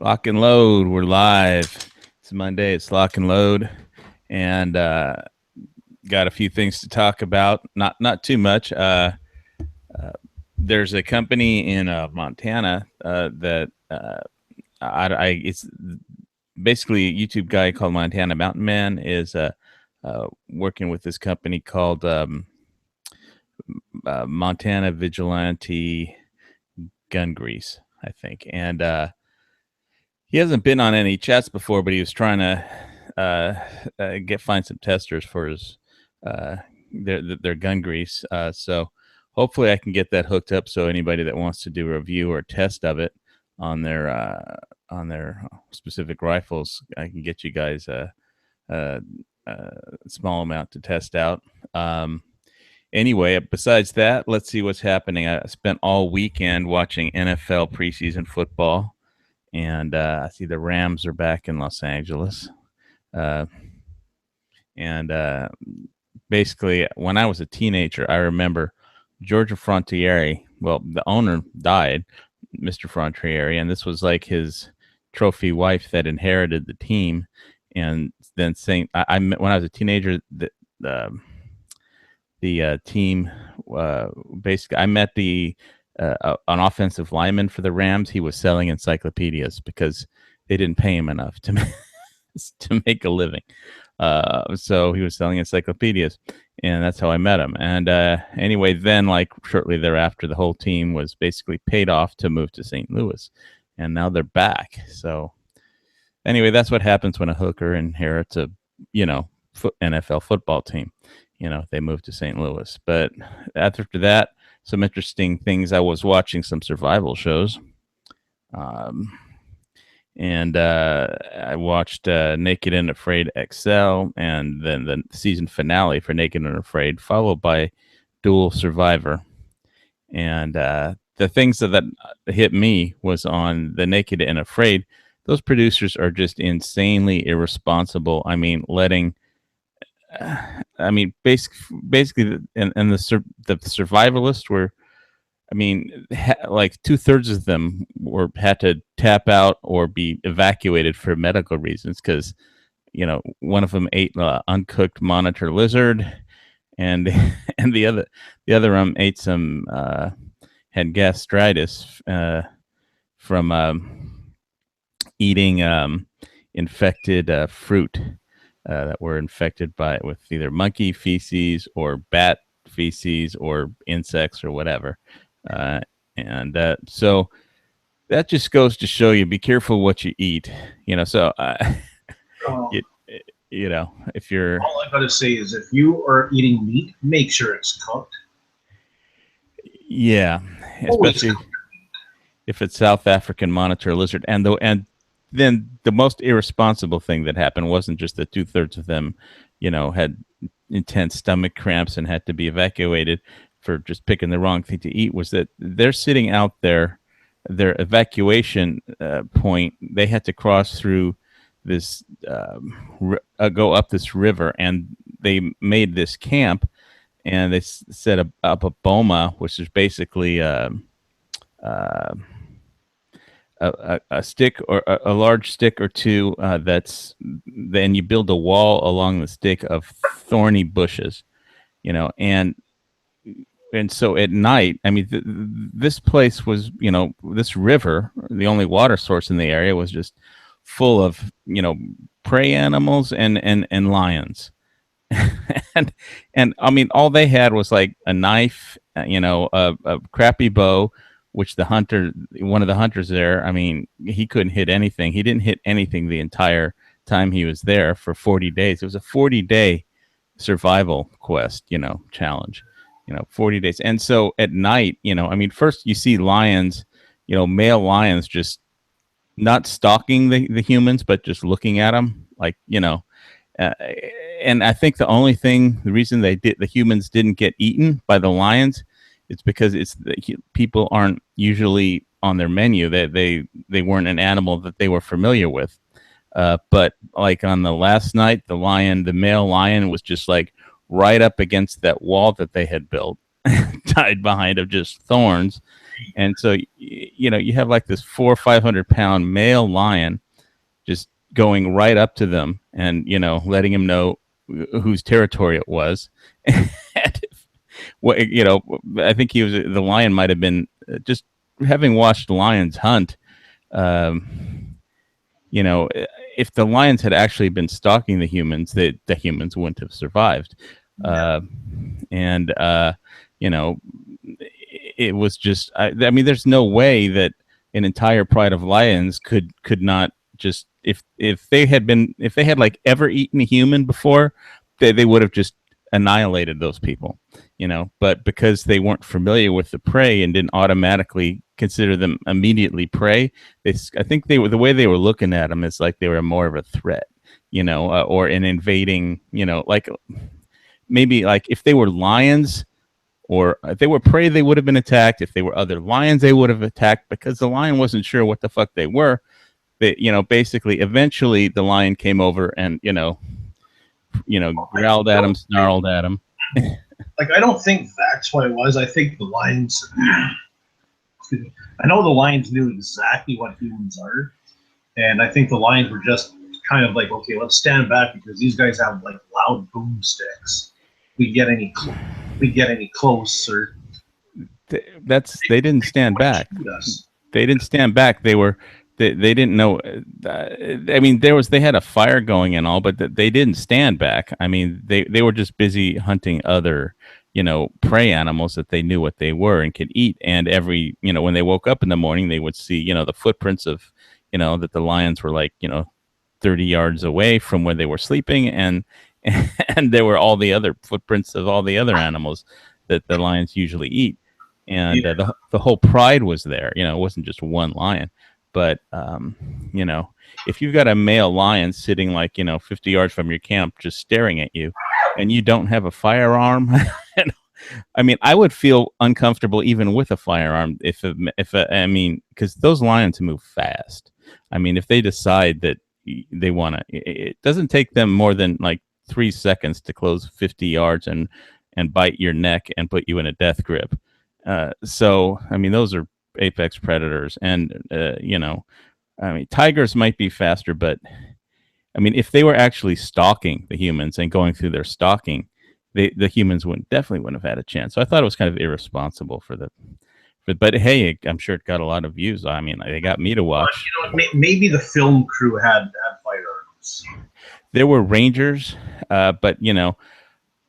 Lock and load. We're live. It's Monday. It's lock and load, and got a few things to talk about. Not too much. There's a company in Montana that it's basically a YouTube guy called Montana Mountain Man is working with this company called Montana Vigilante Gun Grease, I think, and he hasn't been on any chats before, but he was trying to find some testers for his their gun grease. So hopefully I can get that hooked up. So anybody that wants to do a review or test of it on their specific rifles, I can get you guys a small amount to test out. Anyway, besides that, let's see what's happening. I spent all weekend watching NFL preseason football. And I see the Rams are back in Los Angeles. Basically, when I was a teenager, I remember Georgia Frontiere. Well, the owner died, Mr. Frontiere, and this was like his trophy wife that inherited the team. And then when I was a teenager, the team basically I met an offensive lineman for the Rams. He was selling encyclopedias because they didn't pay him enough to make a living. So he was selling encyclopedias, and that's how I met him. And anyway, then like shortly thereafter, the whole team was basically paid off to move to St. Louis, and now they're back. So anyway, that's what happens when a hooker inherits a NFL football team. They move to St. Louis. But after that, some interesting things. I was watching some survival shows. And I watched Naked and Afraid XL, and then the season finale for Naked and Afraid, followed by Dual Survivor. And the things that hit me was on the Naked and Afraid. Those producers are just insanely irresponsible. I mean, basically, and the survivalists were, like 2/3 of them had to tap out or be evacuated for medical reasons because, one of them ate uncooked monitor lizard, and and the other ate some had gastritis from eating infected fruit. That were infected with either monkey feces or bat feces or insects or whatever. So that just goes to show you, be careful what you eat, so, if you're... All I got to say is if you are eating meat, make sure it's cooked. Yeah, especially if it's South African monitor lizard. And then the most irresponsible thing that happened wasn't just that 2/3 of them, had intense stomach cramps and had to be evacuated for just picking the wrong thing to eat, was that they're sitting out there, their evacuation point, they had to cross through this, go up this river, and they made this camp, and they set up a boma, which is basically a stick or a large stick or two. Then you build a wall along the stick of thorny bushes, and so at night, this place was, this river, the only water source in the area, was just full of, prey animals and lions. and all they had was like a knife, a crappy bow, which one of the hunters there, he couldn't hit anything. He didn't hit anything the entire time he was there for 40 days. It was a 40-day survival quest, challenge, 40 days. And so at night, first you see lions, male lions just not stalking the humans, but just looking at them like, and I think the reason the humans didn't get eaten by the lions, it's because people aren't usually on their menu. They weren't an animal that they were familiar with. But like on the last night, the male lion was just like right up against that wall that they had built, tied behind of just thorns. And so, you have like this 400 or 500 pound male lion just going right up to them and letting him know whose territory it was. And what I think the lion might have been just having watched lions hunt. Um, if the lions had actually been stalking the humans, the humans wouldn't have survived. And it was just. I mean, there's no way that an entire pride of lions could not just if they had like ever eaten a human before, they would have just annihilated those people. But because they weren't familiar with the prey and didn't automatically consider them immediately prey, I think the way they were looking at them is like they were more of a threat, or an invading, like maybe like if they were lions or if they were prey, they would have been attacked. If they were other lions, they would have attacked because the lion wasn't sure what the fuck they were. They, basically, eventually the lion came over and, growled at him, snarled at him. Like, I don't think that's what it was. I think the lions, I know the lions knew exactly what humans are. And I think the lions were just kind of like, okay, let's stand back because these guys have like loud boomsticks. We get any closer. They didn't stand back. They didn't stand back. They didn't know. I mean, they had a fire going and all, but they didn't stand back. I mean, they were just busy hunting other, prey animals that they knew what they were and could eat. And when they woke up in the morning, they would see, the footprints of, that the lions were like, 30 yards away from where they were sleeping, and there were all the other footprints of all the other animals that the lions usually eat. And the whole pride was there. It wasn't just one lion. But, if you've got a male lion sitting like, 50 yards from your camp, just staring at you and you don't have a firearm, I mean, I would feel uncomfortable even with a firearm I mean, because those lions move fast. I mean, if they decide that they want to, it doesn't take them more than like 3 seconds to close 50 yards and bite your neck and put you in a death grip. So, I mean, those are apex predators, and I mean, tigers might be faster, but I mean, if they were actually stalking the humans and going through their stalking, the humans definitely wouldn't have had a chance. So I thought it was kind of irresponsible but hey, I'm sure it got a lot of views. I mean, they got me to watch. Maybe the film crew had firearms. There were rangers, but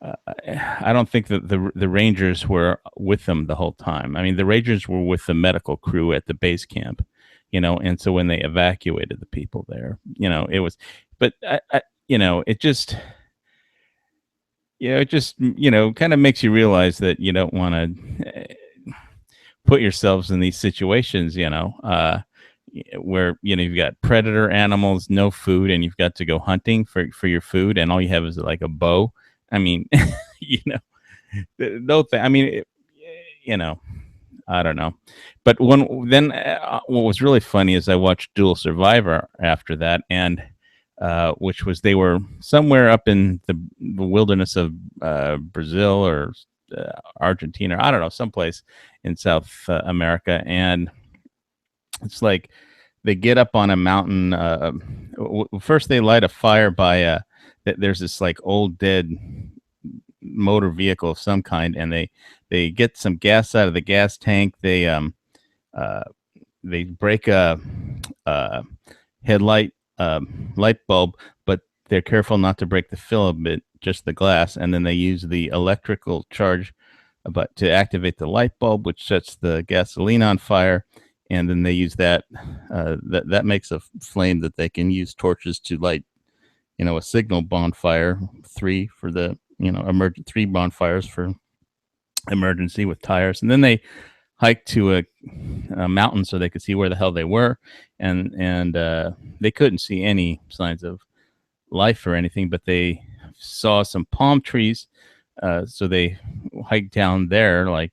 I don't think that the rangers were with them the whole time. I mean, the rangers were with the medical crew at the base camp, and so when they evacuated the people there, it was, but it just, kind of makes you realize that you don't want to put yourselves in these situations, where, you've got predator animals, no food, and you've got to go hunting for your food, and all you have is like a bow. I mean, no thing. I mean, I don't know. But what was really funny is I watched Dual Survivor after that, and which was they were somewhere up in the wilderness of Brazil or Argentina, I don't know, someplace in South America, and it's like they get up on a mountain. First, they light a fire by there's this like old dead motor vehicle of some kind, and they get some gas out of the gas tank. They break a headlight light bulb, but they're careful not to break the filament, just the glass, and then they use the electrical charge but to activate the light bulb, which sets the gasoline on fire, and then they use that that makes a flame that they can use torches to light, a signal bonfire, 3 for the, emergent 3 bonfires for emergency with tires. And then they hiked to a mountain so they could see where the hell they were. And they couldn't see any signs of life or anything, but they saw some palm trees. So they hiked down there like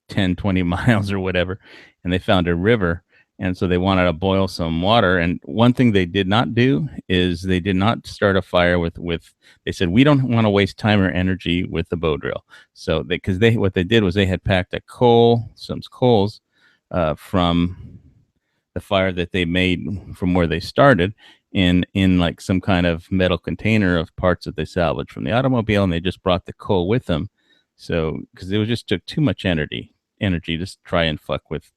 10, 20 miles or whatever, and they found a river. And so they wanted to boil some water. And one thing they did not do is they did not start a fire with they said, we don't want to waste time or energy with the bow drill. So what they did was they had packed some coals from the fire that they made from where they started in like some kind of metal container of parts that they salvaged from the automobile, and they just brought the coal with them. So because it was just took too much energy to try and fuck with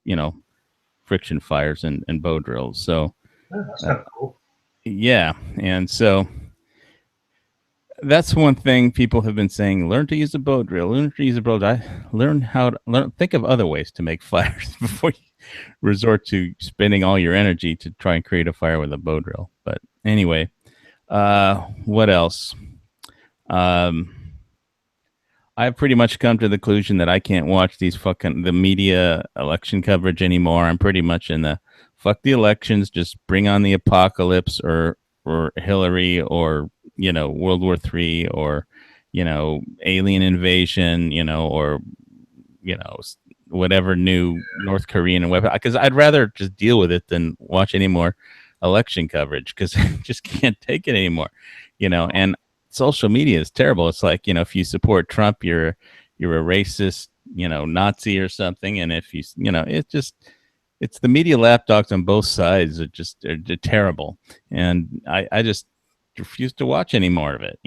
friction fires and bow drills. So Yeah, that's kind of cool. yeah, and so that's one thing people have been saying. Learn to use a bow drill. Learn to use a bow drill. Learn how to think of other ways to make fires before you resort to spending all your energy to try and create a fire with a bow drill. But anyway, what else? I've pretty much come to the conclusion that I can't watch the media election coverage anymore. I'm pretty much in the fuck the elections, just bring on the apocalypse or Hillary or World War III or alien invasion, or whatever new North Korean weapon, because I'd rather just deal with it than watch any more election coverage because I just can't take it anymore, and social media is terrible. It's like, if you support Trump, you're a racist, Nazi or something. And if it's the media lapdogs on both sides they're terrible. And I just refuse to watch any more of it,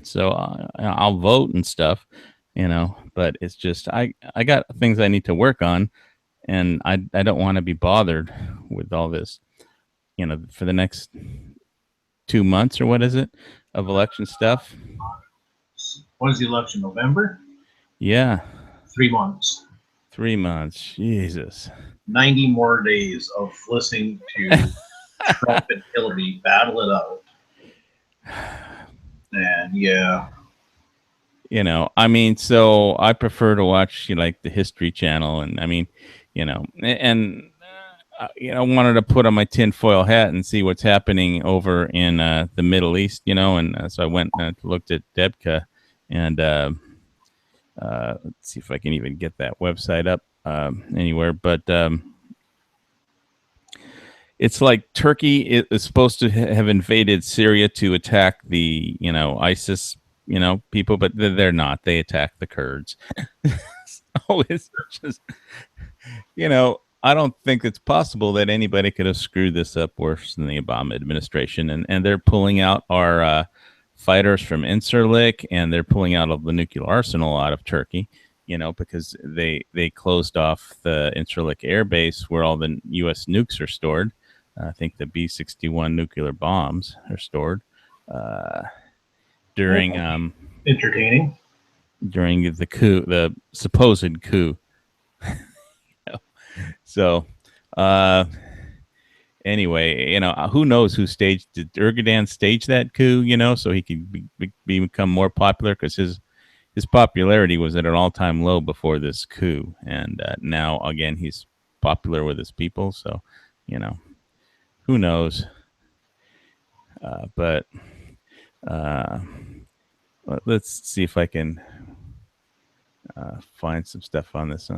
so I'll vote and stuff, but it's just, I got things I need to work on, and I don't want to be bothered with all this, for the next 2 months or what is it of election stuff. When is the election? November? Yeah. 3 months. 3 months. Jesus. 90 more days of listening to Trump and Hillary battle it out. And yeah. I mean, so I prefer to watch like the History Channel, and I mean, and I wanted to put on my tinfoil hat and see what's happening over in the Middle East, and so I went and looked at Debka, and let's see if I can even get that website up anywhere. But it's like Turkey is supposed to have invaded Syria to attack the, ISIS, people, but they're not. They attack the Kurds. So it's just, I don't think it's possible that anybody could have screwed this up worse than the Obama administration. And they're pulling out our fighters from Incirlik, and they're pulling out of the nuclear arsenal out of Turkey, because they closed off the Incirlik air base where all the U.S. nukes are stored. I think the B-61 nuclear bombs are stored during entertaining during the coup, the supposed coup. So, anyway, who knows who staged? Did Erdogan stage that coup? So he could become more popular, because his popularity was at an all-time low before this coup, and now again he's popular with his people. So, who knows? But let's see if I can find some stuff on this.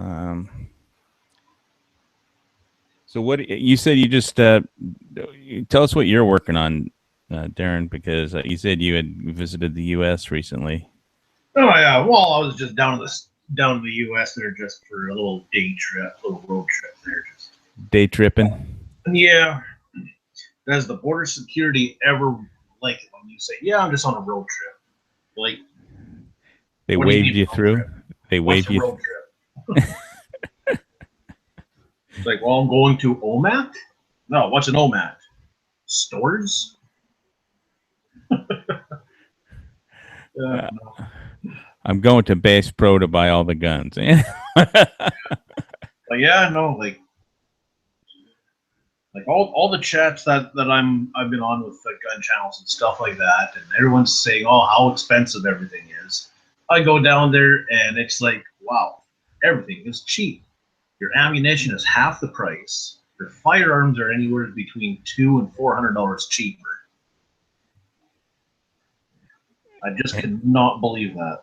So what you said, you just tell us what you're working on, Darren, because you said you had visited the U.S. recently. Oh yeah, well, I was just down to the U.S. there just for a little day trip, little road trip there. Just day tripping. Yeah. Does the border security ever like it when you say, "Yeah, I'm just on a road trip"? Like they waved you through. They waved you. Road trip? It's like, well, I'm going to OMAT. No, what's an OMAT? Stores. No. I'm going to Bass Pro to buy all the guns. But yeah, no, like all the chats that I've been on with the gun channels and stuff like that, and everyone's saying, oh, how expensive everything is. I go down there and it's like, wow, everything is cheap. Your ammunition is half the price. Your firearms are anywhere between $200 and $400 cheaper. I just cannot believe that.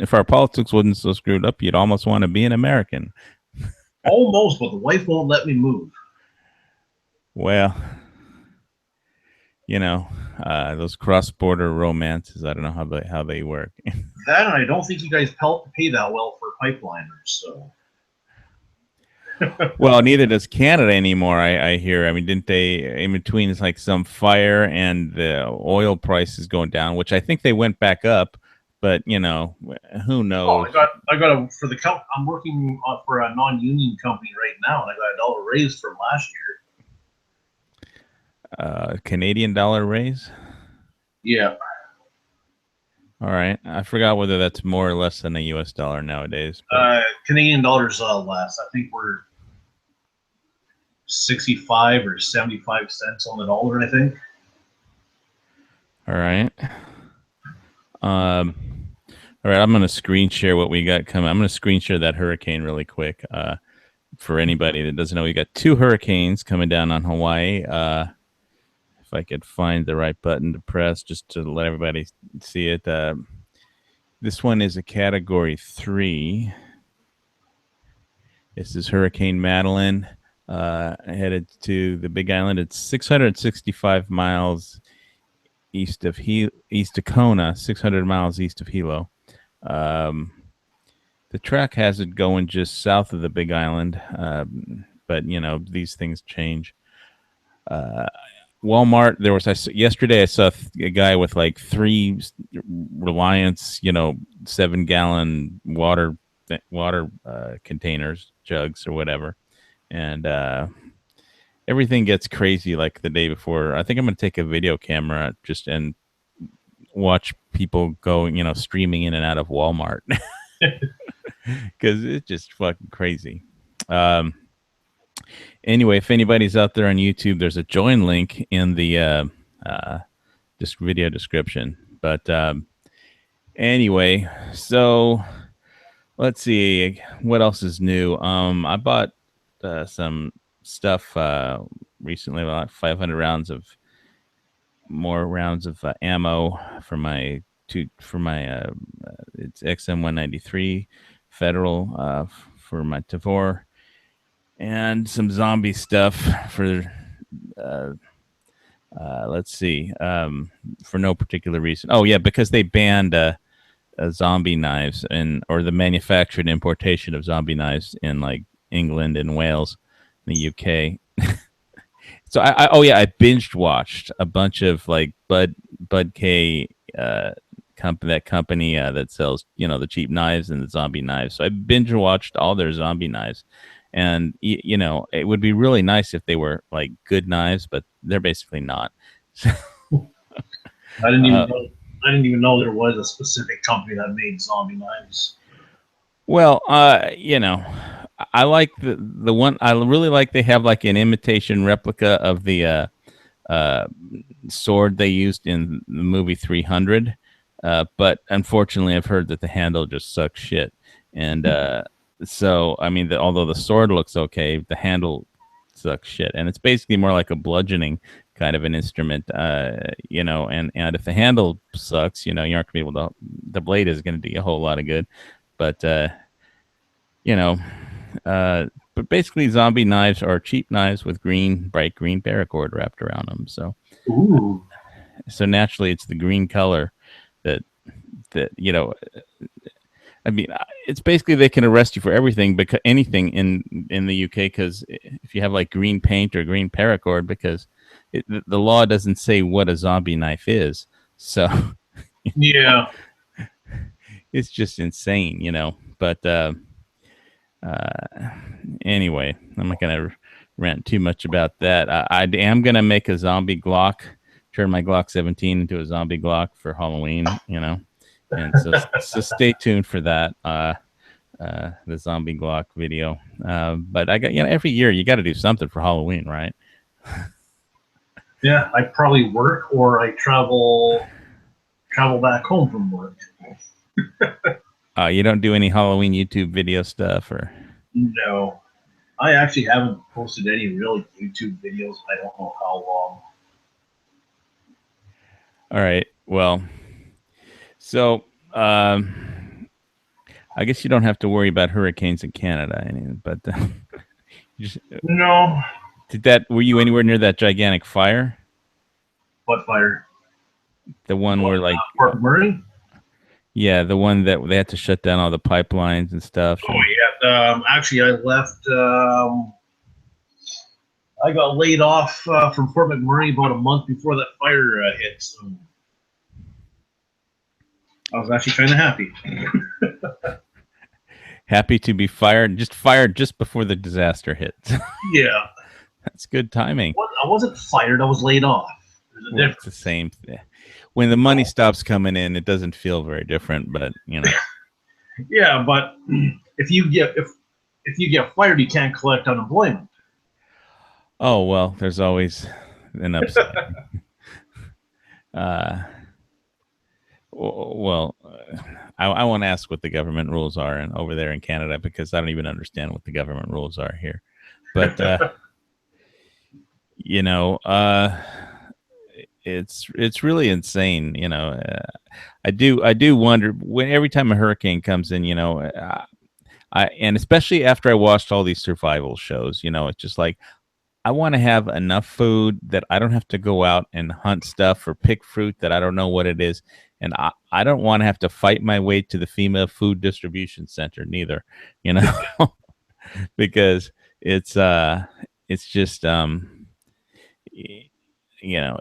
If our politics wasn't so screwed up, you'd almost want to be an American. Almost, but the wife won't let me move. Well, those cross-border romances. I don't know how they work. That, and I don't think you guys pay that well for pipeliners. So, Well, neither does Canada anymore. I hear. I mean, didn't they in between? It's like some fire and the oil prices going down, which I think they went back up. But who knows? I got a for the I'm working for a non-union company right now, and I got $1 raise from last year. Canadian dollar raise. Yeah. All right. I forgot whether that's more or less than a U.S. dollar nowadays. Canadian dollars less. I think we're 65 or 75 cents on the dollar, I think. All right. All right. I'm going to screen share what we got coming. I'm going to screen share that hurricane really quick. For anybody that doesn't know, we got 2 hurricanes coming down on Hawaii. If I could find the right button to press just to let everybody see it. This one is a Category 3. This is Hurricane Madeline, headed to the Big Island. It's 665 miles east of Kona, 600 miles east of Hilo. The track has it going just south of the Big Island, but these things change. Walmart. Yesterday I saw a guy with like 3 Reliance, 7-gallon water containers, jugs or whatever, and everything gets crazy like the day before. I think I'm gonna take a video camera and watch people go, streaming in and out of Walmart because it's just fucking crazy. Anyway, if anybody's out there on YouTube, there's a join link in the just video description. But anyway, so let's see what else is new. I bought some stuff recently, about 500 rounds of ammo for my it's XM193 Federal for my Tavor. And some zombie stuff for, let's see, for no particular reason. Oh, yeah, because they banned zombie knives or the manufactured importation of zombie knives in like England and Wales, the UK. So I binged watched a bunch of like Bud K company that sells the cheap knives and the zombie knives. So I binge watched all their zombie knives. And it would be really nice if they were like good knives, but they're basically not. I didn't even know there was a specific company that made zombie knives. Well, I like the one. I really like they have like an imitation replica of the sword they used in the movie 300. But unfortunately, I've heard that the handle just sucks shit. And so, I mean, although the sword looks okay, the handle sucks shit. And it's basically more like a bludgeoning kind of an instrument, and if the handle sucks, you aren't going to be able to, the blade is going to do you a whole lot of good. But, but basically zombie knives are cheap knives with bright green paracord wrapped around them. So, ooh. So naturally it's the green color that I mean, it's basically they can arrest you for everything, because anything in the UK, because if you have like green paint or green paracord, because the law doesn't say what a zombie knife is. So yeah, it's just insane, But anyway, I'm not gonna rant too much about that. I am gonna make a zombie Glock, turn my Glock 17 into a zombie Glock for Halloween, And so stay tuned for that, the zombie Glock video. But I got, every year you got to do something for Halloween, right? Yeah, I probably work or I travel back home from work. You don't do any Halloween YouTube video stuff, or? No, I actually haven't posted any real YouTube videos. I don't know how long. All right. Well, so I guess you don't have to worry about hurricanes in Canada, but no. Were you anywhere near that gigantic fire? What fire? The one where like Fort McMurray? yeah, the one that they had to shut down all the pipelines and stuff. Oh yeah. Actually, I left. I got laid off from Fort McMurray about a month before that fire hit. So I was actually kind of happy. Happy to be fired just before the disaster hits. Yeah. That's good timing. I wasn't fired. I was laid off. Well, it's the same thing. When the money stops coming in, it doesn't feel very different, but you know. Yeah, but if you get fired, you can't collect unemployment. Oh well, there's always an upside. Well, I want to ask what the government rules are and over there in Canada because I don't even understand what the government rules are here. But you know, it's really insane. You know, I do wonder when every time a hurricane comes in. You know, and especially after I watched all these survival shows. You know, it's just like I want to have enough food that I don't have to go out and hunt stuff or pick fruit that I don't know what it is. And I don't want to have to fight my way to the FEMA food distribution center neither, you know, because it's just, you know,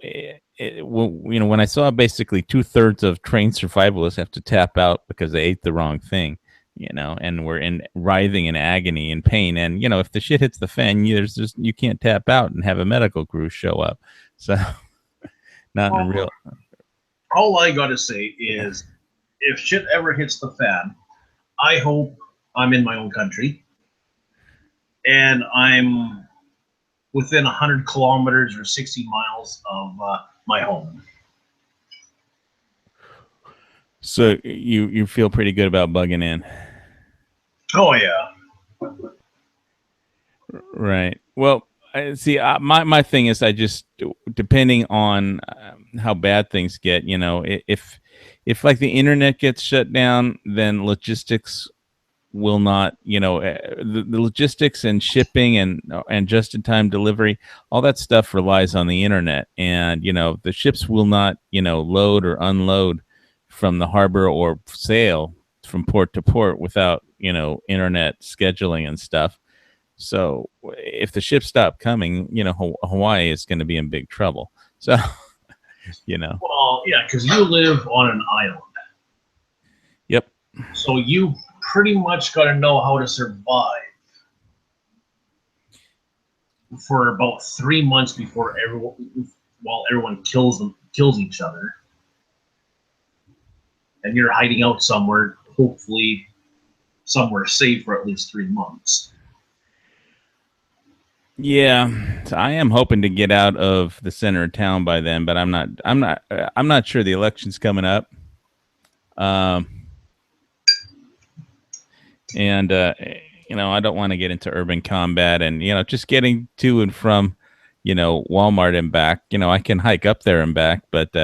when I saw basically 2/3 of trained survivalists have to tap out because they ate the wrong thing, you know, and we're writhing in agony and pain. And, you know, if the shit hits the fan, you can't tap out and have a medical crew show up. So not in real. All I got to say is if shit ever hits the fan, I hope I'm in my own country and I'm within 100 kilometers or 60 miles of my home. So you feel pretty good about bugging in? Oh yeah. Right. Well, see, my thing is, I just depending on how bad things get, you know, if like the internet gets shut down, then logistics will not, you know, the logistics and shipping and just in time delivery, all that stuff relies on the internet, and you know the ships will not, you know, load or unload from the harbor or sail from port to port without, you know, internet scheduling and stuff. So if the ships stop coming, you know, Hawaii is going to be in big trouble. So, you know. Well, yeah, because you live on an island. Yep. So you pretty much got to know how to survive for about 3 months before everyone kills each other, and you're hiding out somewhere, hopefully somewhere safe for at least 3 months. Yeah, so I am hoping to get out of the center of town by then, but I'm not sure. The election's coming up, and you know, I don't want to get into urban combat, and you know, just getting to and from, you know, Walmart and back. You know, I can hike up there and back, but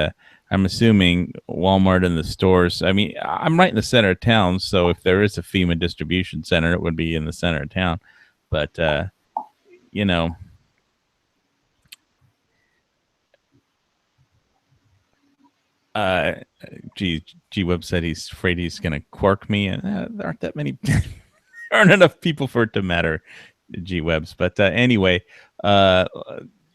I'm assuming Walmart and the stores. I mean, I'm right in the center of town, so if there is a FEMA distribution center, it would be in the center of town, but. You know, G Web said he's afraid he's going to quark me, and there aren't that many, aren't enough people for it to matter, G Webs. But anyway, yeah,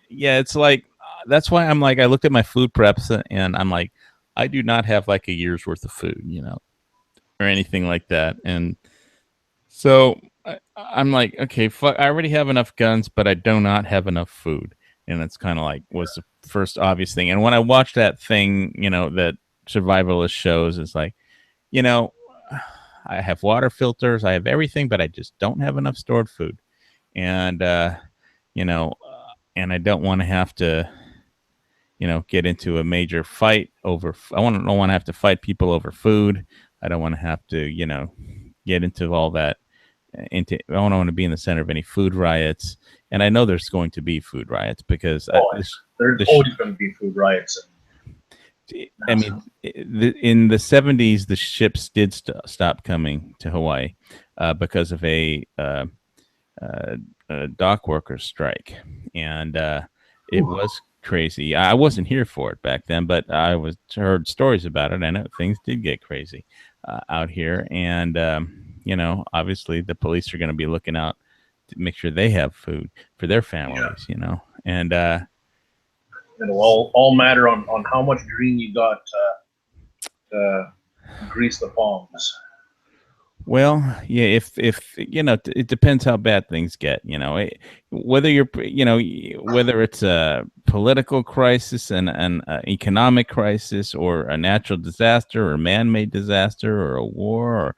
it's like that's why I'm like I looked at my food preps and I'm like I do not have like a year's worth of food, you know, or anything like that, and so. I'm like, okay, fuck, I already have enough guns, but I do not have enough food. And it's kind of like was the first obvious thing. And when I watched that thing, you know, that survivalist shows, it's like, you know, I have water filters, I have everything, but I just don't have enough stored food. And, you know, and I don't want to have to, you know, get into a major fight over, don't want to have to fight people over food. I don't want to have to, you know, get into all that. I don't want to be in the center of any food riots, and I know there's going to be food riots because there's always going to be food riots. I mean, in the 70s, the ships did stop coming to Hawaii because of a dock workers strike, and it was crazy. I wasn't here for it back then, but I was heard stories about it. I know things did get crazy out here, and obviously the police are going to be looking out to make sure they have food for their Yeah. families. And It'll all matter on how much green you got to grease the palms. well, yeah, if it depends how bad things get. Whether whether it's a political crisis and an economic crisis, or a natural disaster, or a man-made disaster, or a war, or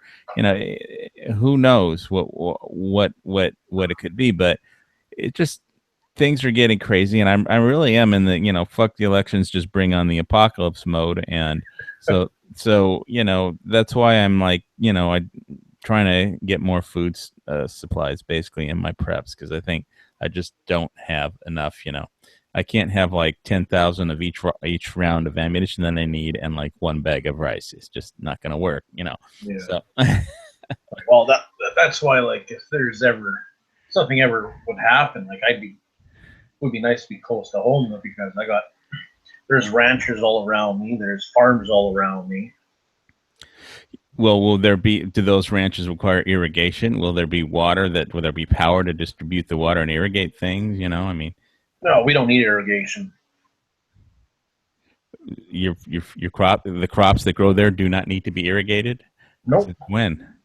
who knows what it could be. But it just things are getting crazy, and I really am in the fuck the elections, just bring on the apocalypse mode. And so that's why I'm like I trying to get more food supplies basically in my preps, because I think I just don't have enough. I can't have like 10,000 of each round of ammunition that I need and like one bag of rice. It's just not going to work. Yeah. So Well, that's why, like, if there's ever something ever would happen, like would be nice to be close to home, though, because there's ranchers all around me, there's farms all around me. well, do those ranches require irrigation? Will there be will there be power to distribute the water and irrigate things? I mean, No, we don't need irrigation. your the crops that grow there do not need to be irrigated? Nope. Since when?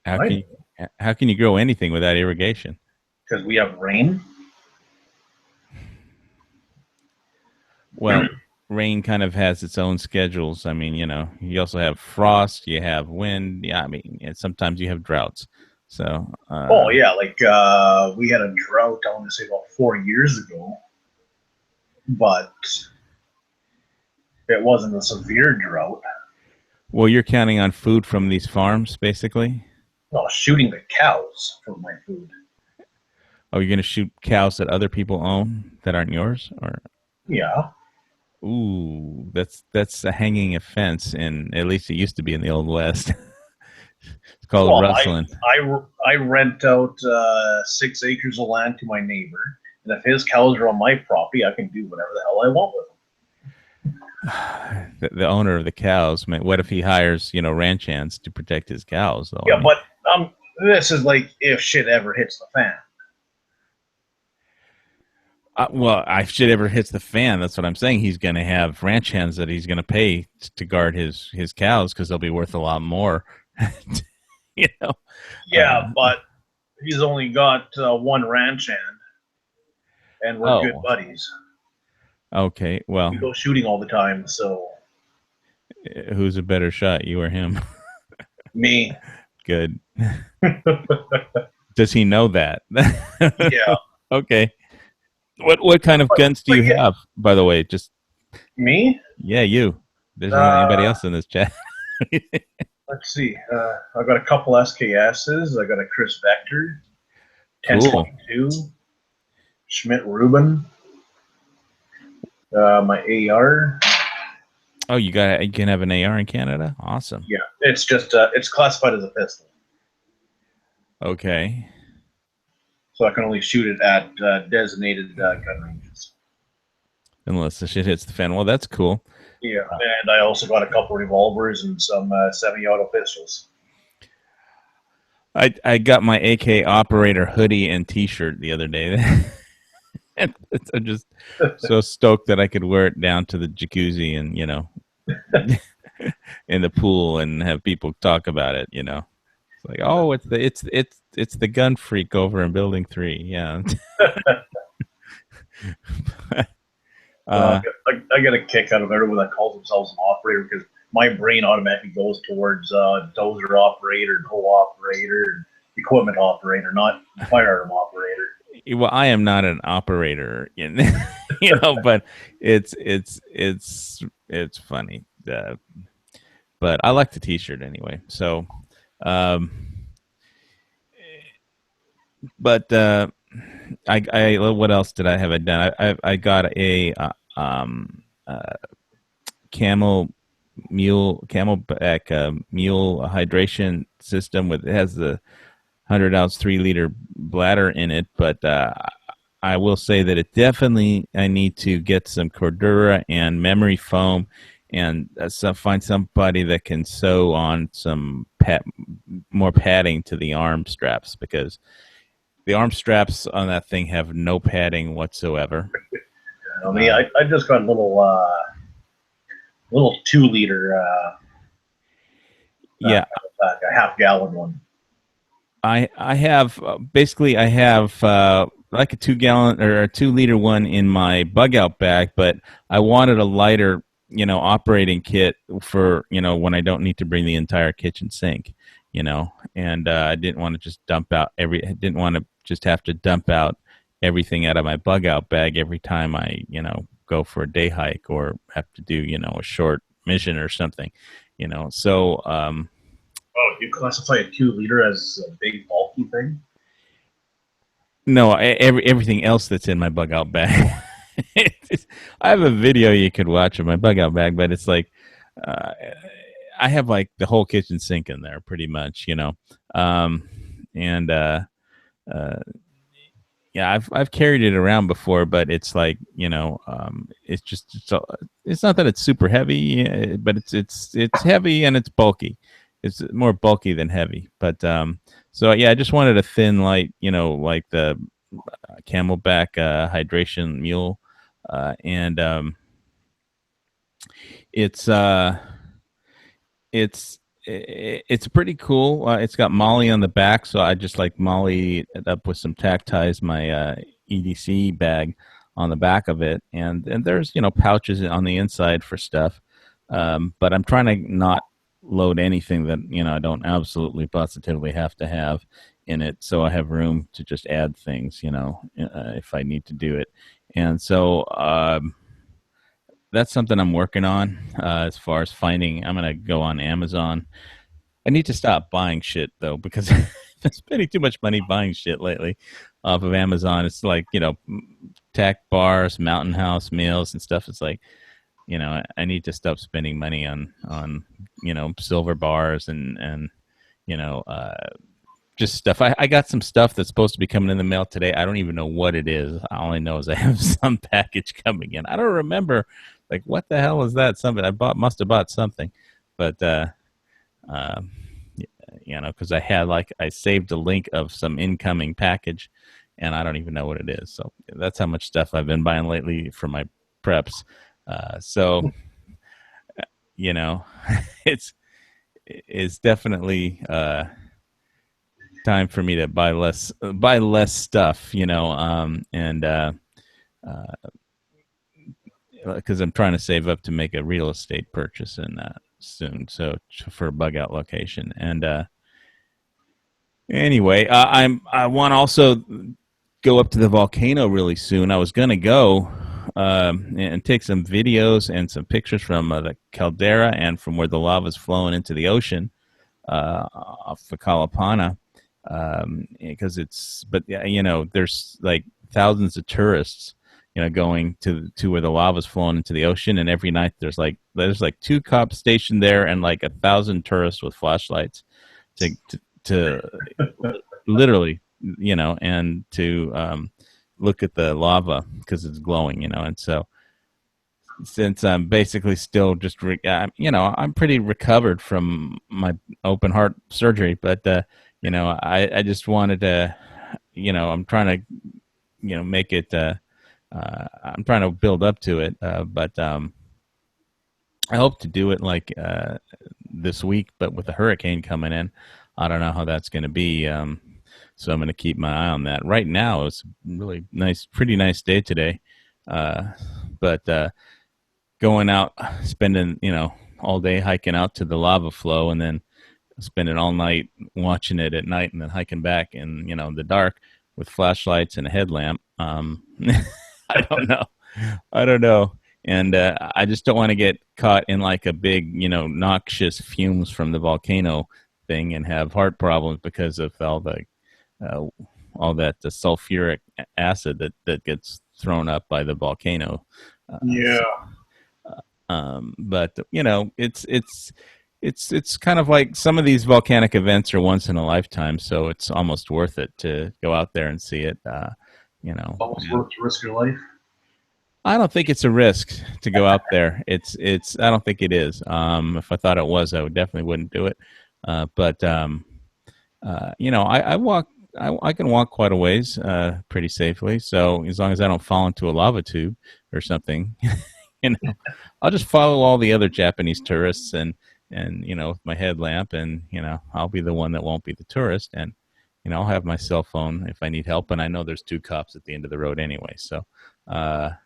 How can you grow anything without irrigation? Because we have rain. Well, rain kind of has its own schedules. I mean, you also have frost, you have wind. Yeah, I mean, and sometimes you have droughts. So. Oh yeah, like we had a drought, I want to say about 4 years ago, but it wasn't a severe drought. Well, you're counting on food from these farms, basically. Well, shooting the cows for my food. Oh, you're going to shoot cows that other people own that aren't yours, or? Yeah. Ooh, that's a hanging offense, and at least it used to be in the Old West. It's called rustling. I rent out 6 acres of land to my neighbor, and if his cows are on my property, I can do whatever the hell I want with them. The owner of the cows, man, what if he hires ranch hands to protect his cows, though? Yeah, but this is like if shit ever hits the fan. Well, if shit ever hits the fan, that's what I'm saying. He's going to have ranch hands that he's going to pay to guard his cows, because they'll be worth a lot more. Yeah, but he's only got one ranch hand, and we're good buddies. Okay, well, we go shooting all the time. So, who's a better shot, you or him? Me. Good. Does he know that? Yeah. Okay. What kind of guns do you have, by the way? Just me? Yeah, you. There's not anybody else in this chat. Let's see. I've got a couple SKSs. I got a Chris Vector, 1022, Schmidt Rubin, my AR. Oh, you can have an AR in Canada? Awesome. Yeah, it's just it's classified as a pistol. Okay. So I can only shoot it at designated gun ranges. Unless the shit hits the fan. Well, that's cool. Yeah, and I also got a couple revolvers and some semi-auto pistols. I got my AK operator hoodie and T-shirt the other day. I'm just so stoked that I could wear it down to the jacuzzi and in the pool and have people talk about it. It's like, oh, it's the gun freak over in Building 3. Yeah. I get a kick out of everyone that calls themselves an operator, because my brain automatically goes towards dozer operator, hoe operator, equipment operator, not firearm operator. Well, I am not an operator, but it's funny. But I like the T-shirt anyway. So, but I what else did I have done? I got a camelback mule hydration system it has the 100-ounce 3-liter bladder in it, but I will say that it definitely, I need to get some Cordura and memory foam, and find somebody that can sew on some more padding to the arm straps, because the arm straps on that thing have no padding whatsoever. I mean, I just got a little 2-liter Yeah, a half-gallon one. I have basically I have like a 2-gallon or a 2-liter one in my bug out bag, but I wanted a lighter, operating kit for, when I don't need to bring the entire kitchen sink, and I didn't want to just I didn't want to just have to dump out everything out of my bug out bag every time I, go for a day hike or have to do, a short mission or something, so, Oh, you classify a 2-liter as a big bulky thing? no, everything else that's in my bug out bag. I have a video you could watch of my bug out bag, but it's like uh, I have like the whole kitchen sink in there, pretty much, and uh, yeah, I've carried it around before, but it's like, it's just it's not that it's super heavy, but it's heavy and it's bulky. It's more bulky than heavy, but so yeah, I just wanted a thin, light, like the Camelback hydration mule, and it's it's pretty cool. It's got Molly on the back, so I just like Molly it up with some tack ties my EDC bag on the back of it, and there's pouches on the inside for stuff, but I'm trying to not load anything that I don't absolutely positively have to have in it, so I have room to just add things, if I need to do it, and so. That's something I'm working on as far as finding. I'm gonna go on Amazon. I need to stop buying shit though, because I'm spending too much money buying shit lately off of Amazon. It's like tack bars, Mountain House meals, and stuff. It's like I need to stop spending money on silver bars and you know uh, just stuff. I got some stuff that's supposed to be coming in the mail today. I don't even know what it is. All I know is I have some package coming in. I don't remember, like, what the hell is that? Something I must have bought something, but uh, because I saved a link of some incoming package, and I don't even know what it is. So that's how much stuff I've been buying lately for my preps. So you know, it's it's definitely. Time for me to buy less stuff, and because I'm trying to save up to make a real estate purchase in soon, so for a bug out location. And anyway, I want to also go up to the volcano really soon. I was gonna go and take some videos and some pictures from the caldera and from where the lava is flowing into the ocean off the Kalapana, because but yeah, there's like thousands of tourists, going to where the lava's flowing into the ocean, and every night there's like 2 cops stationed there and like 1,000 tourists with flashlights to literally, and to look at the lava because it's glowing, and so since I'm basically still just, I'm pretty recovered from my open heart surgery, but I just wanted to, I'm trying to, make it. I'm trying to build up to it, but I hope to do it like this week, but with a hurricane coming in, I don't know how that's going to be. So I'm going to keep my eye on that. Right now, it's a really nice, pretty nice day today, but going out, spending all day hiking out to the lava flow, and then spending all night watching it at night, and then hiking back in the dark with flashlights and a headlamp. I don't know, and I just don't want to get caught in like a big noxious fumes from the volcano thing and have heart problems because of uh, all that the sulfuric acid that gets thrown up by the volcano. Yeah. But it's it's kind of like some of these volcanic events are once in a lifetime, so it's almost worth it to go out there and see it. You know, Almost worth to risk your life. I don't think it's a risk to go out there. It's. I don't think it is. If I thought it was, I would definitely wouldn't do it. But you know, I walk. I can walk quite a ways pretty safely. So as long as I don't fall into a lava tube or something, you know, I'll just follow all the other Japanese tourists and you know, with my headlamp, and you know, I'll be the one that won't be the tourist, and you know, I'll have my cell phone if I need help, and I know there's two cops at the end of the road anyway. So, but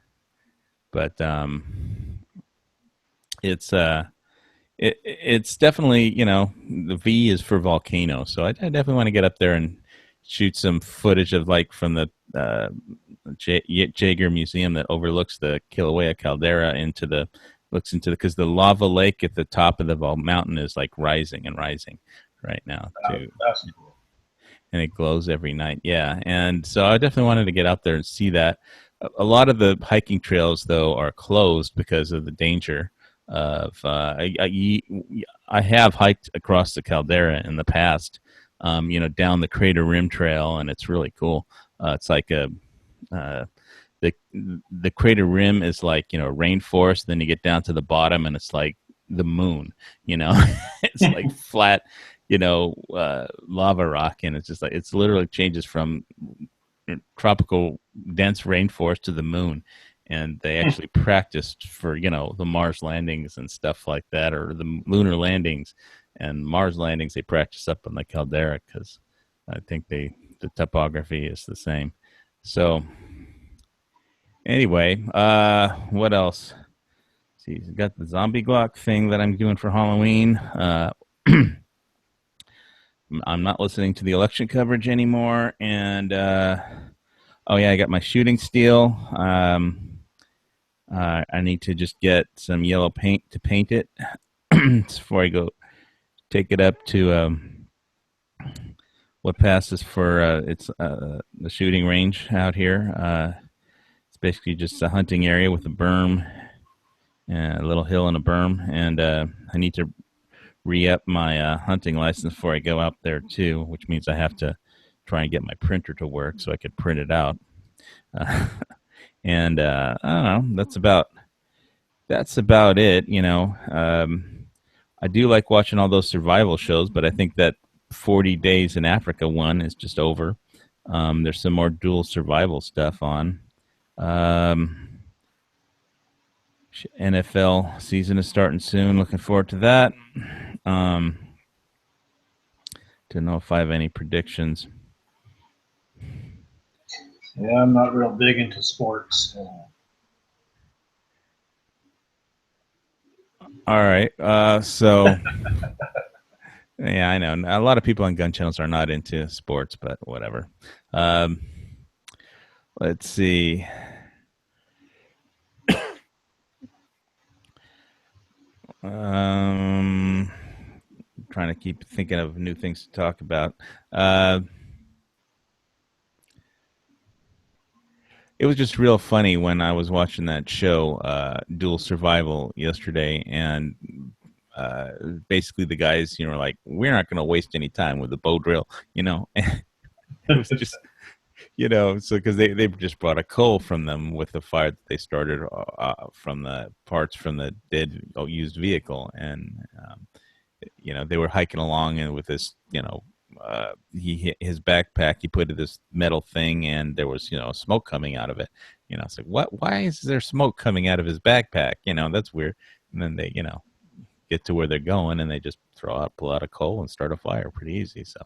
it's it's definitely, you know, the V is for volcano, so I definitely want to get up there and shoot some footage of like from the Jaeger Museum that overlooks the Kilauea caldera into the looks into the, because the lava lake at the top of the mountain is like rising and rising right now too. That's cool. And it glows every night. Yeah, and so I definitely wanted to get out there and see that. A lot of the hiking trails, though, are closed because of the danger of. I have hiked across the caldera in the past, you know, down the Crater Rim Trail, and it's really cool. It's like a the Crater Rim is like, you know, rainforest. Then you get down to the bottom, and it's like the moon. You know, it's like flat, you know, lava rock, and it's just like it's literally changes from tropical dense rainforest to the moon. And they actually practiced for, you know, the Mars landings and stuff like that, or the lunar landings and Mars landings. They practice up on the caldera because I think the topography is the same. So anyway, what else? See, I got the zombie Glock thing that I'm doing for Halloween. I'm not listening to the election coverage anymore, and oh yeah, I got my shooting steel. I need to just get some yellow paint to paint it before I go take it up to what passes for it's the shooting range out here. It's basically just a hunting area with a berm, and a little hill and a berm, and I need to re-up my hunting license before I go out there too, which means I have to try and get my printer to work so I could print it out. And I don't know. That's about it. You know, I do like watching all those survival shows, but I think that 40 Days in Africa one is just over. There's some more dual survival stuff on. NFL season is starting soon. Looking forward to that. Don't know if I have any predictions. Yeah, I'm not real big into sports. So. All right. So, yeah, I know. A lot of people on gun channels are not into sports, but whatever. Let's see. Trying to keep thinking of new things to talk about. It was just real funny when I was watching that show, Dual Survival, yesterday, and basically the guys, you know, like, we're not going to waste any time with the bow drill, you know. It was just, you know, so because they just brought a coal from them with the fire that they started from the parts from the dead used vehicle, and you know, they were hiking along, and with this, you know, his backpack, he put this metal thing, and there was, you know, smoke coming out of it. You know, it's like, what? Why is there smoke coming out of his backpack? You know, that's weird. And then they, you know, get to where they're going, and they just pull out a coal and start a fire pretty easy. So,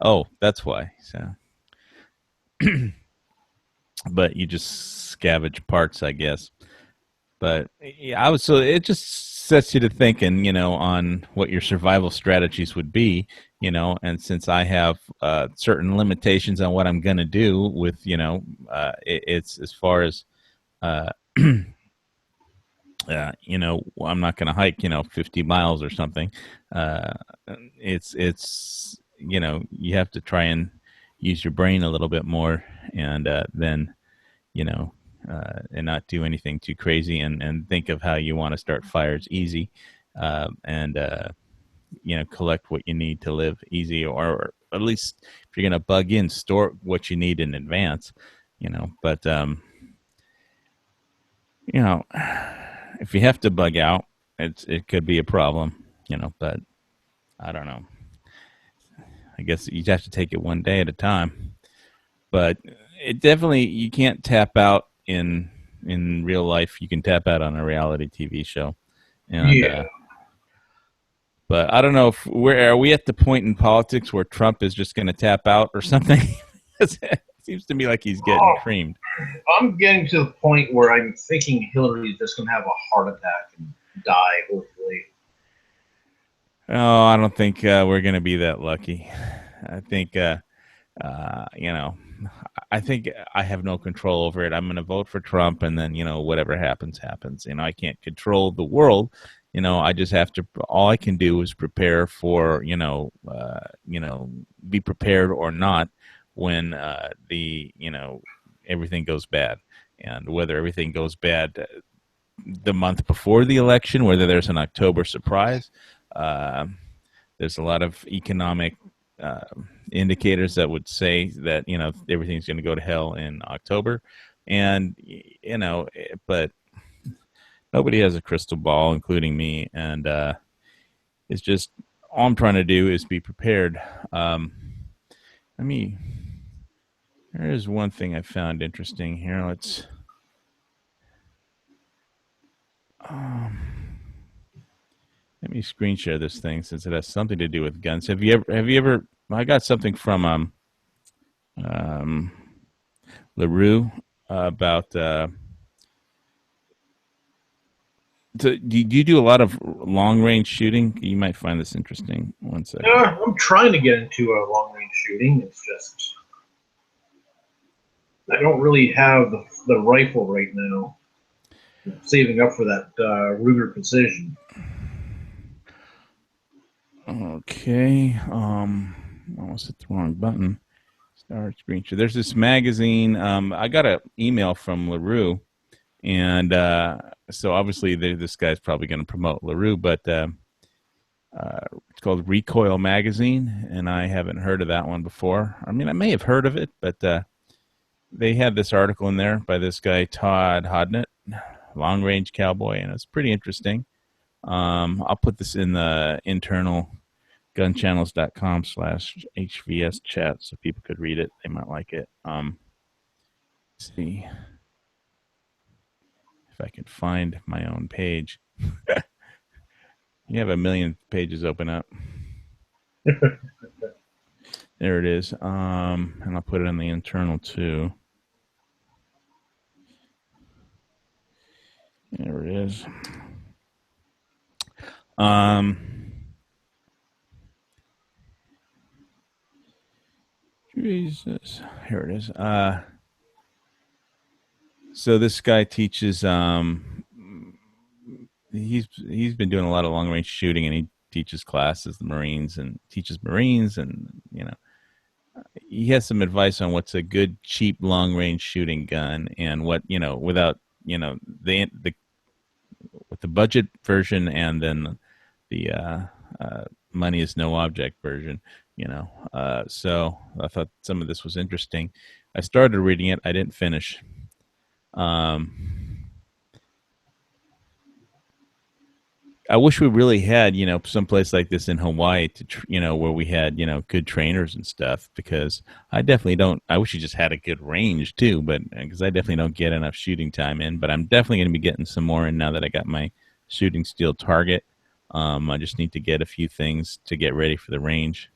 oh, that's why. So, but you just scavenge parts, I guess. But yeah, so it just sets you to thinking, you know, on what your survival strategies would be, you know. And since I have certain limitations on what I'm going to do with, you know, it's as far as, you know, I'm not going to hike, you know, 50 miles or something. It's, you know, you have to try and use your brain a little bit more, and then, you know, and not do anything too crazy, and think of how you want to start fires easy. And collect what you need to live easy, or at least if you're going to bug in, store what you need in advance, but if you have to bug out, it could be a problem, but I don't know. I guess you have to take it one day at a time, but it definitely, you can't tap out in real life. You can tap out on a reality TV show, and Yeah. but I don't know if are we at the point in politics where Trump is just going to tap out or something? It seems to me like he's getting Oh, creamed. I'm getting to the point where I'm thinking Hillary is just going to have a heart attack and die, hopefully. Oh, I don't think we're going to be that lucky. I think, I think I have no control over it. I'm going to vote for Trump, and then whatever happens, happens. I can't control the world. I just have to. All I can do is prepare for be prepared or not when everything goes bad, and whether everything goes bad the month before the election, whether there's an October surprise. There's a lot of economic uh, indicators that would say that everything's going to go to hell in October, and but nobody has a crystal ball, including me, and it's just all I'm trying to do is be prepared. Let me. There is one thing I found interesting here. Um, Let me screen share this thing since it has something to do with guns. Have you ever? I got something from um, LaRue about. Do you do a lot of long range shooting? You might find this interesting. One second. I'm trying to get into a long range shooting. It's just I don't really have the rifle right now. I'm saving up for that Ruger Precision. Okay. Almost hit the wrong button. Start screen share. There's this magazine. I got an email from LaRue, and so obviously this guy's probably going to promote LaRue, but it's called Recoil Magazine, and I haven't heard of that one before. I mean, I may have heard of it, but they had this article in there by this guy Todd Hodnett, Long Range Cowboy, and it's pretty interesting. I'll put this in the internal gunchannels.com/HVS chat so people could read it. They might like it. Let's see if I can find my own page. You have a million pages open up. There it is. And I'll put it in the internal too. There it is. Jesus. Here it is. So this guy teaches he's been doing a lot of long range shooting, and he teaches classes the Marines and teaches Marines, and he has some advice on what's a good cheap long range shooting gun, and what without the with the budget version, and then the money is no object version. So I thought some of this was interesting. I started reading it. I didn't finish. I wish we really had, some place like this in Hawaii where we had, good trainers and stuff, because I definitely don't. I wish you just had a good range too, but because I definitely don't get enough shooting time in. But I'm definitely going to be getting some more in now that I got my shooting steel target. I just need to get a few things to get ready for the range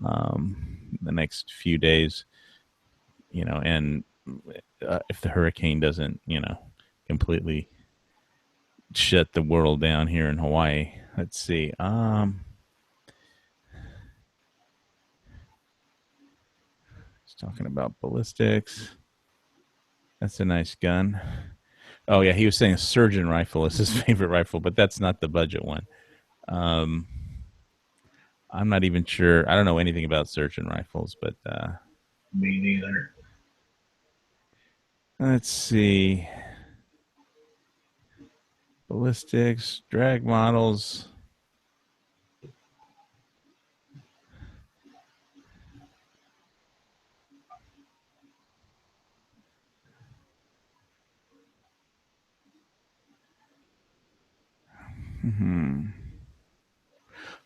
the next few days, and if the hurricane doesn't, completely shut the world down here in Hawaii. Let's see. He's talking about ballistics. That's a nice gun. Oh yeah, he was saying a surgeon rifle is his favorite rifle, but that's not the budget one. I'm not even sure. I don't know anything about surgeon rifles, but Me neither. let's see. Ballistics, drag models.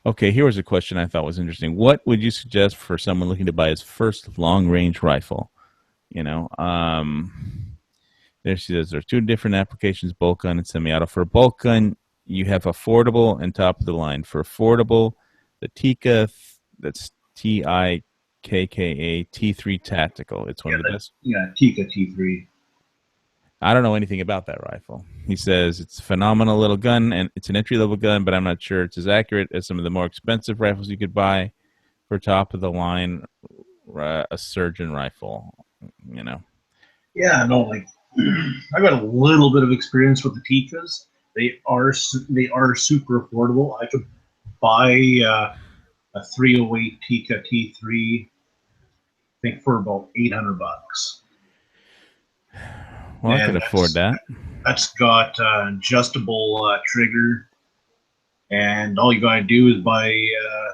Okay, here was a question I thought was interesting. What would you suggest for someone looking to buy his first long range rifle? You know, there she says there's two different applications: bulk gun and semi-auto. For a bulk gun, you have affordable and top of the line. For affordable, the Tikka, that's Tikka T3 Tactical. It's one of the best. Yeah, Tikka T3. I don't know anything about that rifle. He says it's a phenomenal little gun, and it's an entry-level gun, but I'm not sure it's as accurate as some of the more expensive rifles you could buy for top-of-the-line a surgeon rifle, you know. Yeah, no, like I got a little bit of experience with the Tikkas. They are super affordable. I could buy a 308 Tikka T3, I think, for about $800. Well, I could afford that. That's got adjustable trigger, and all you gotta do is buy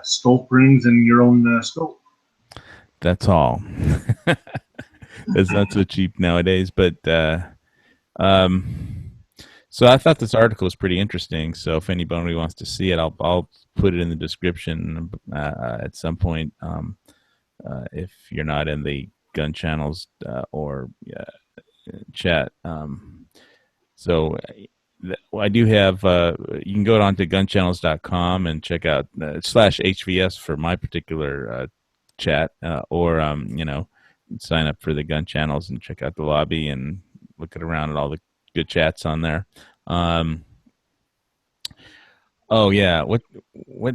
scope rings and your own scope. That's all. It's not so cheap nowadays, but so I thought this article was pretty interesting. So if anybody wants to see it, I'll put it in the description at some point. If you're not in the gun channels or chat, so I do have. You can go on to gunchannels.com and check out /HVS for my particular chat, or sign up for the gun channels and check out the lobby and look around at all the good chats on there. Oh yeah, what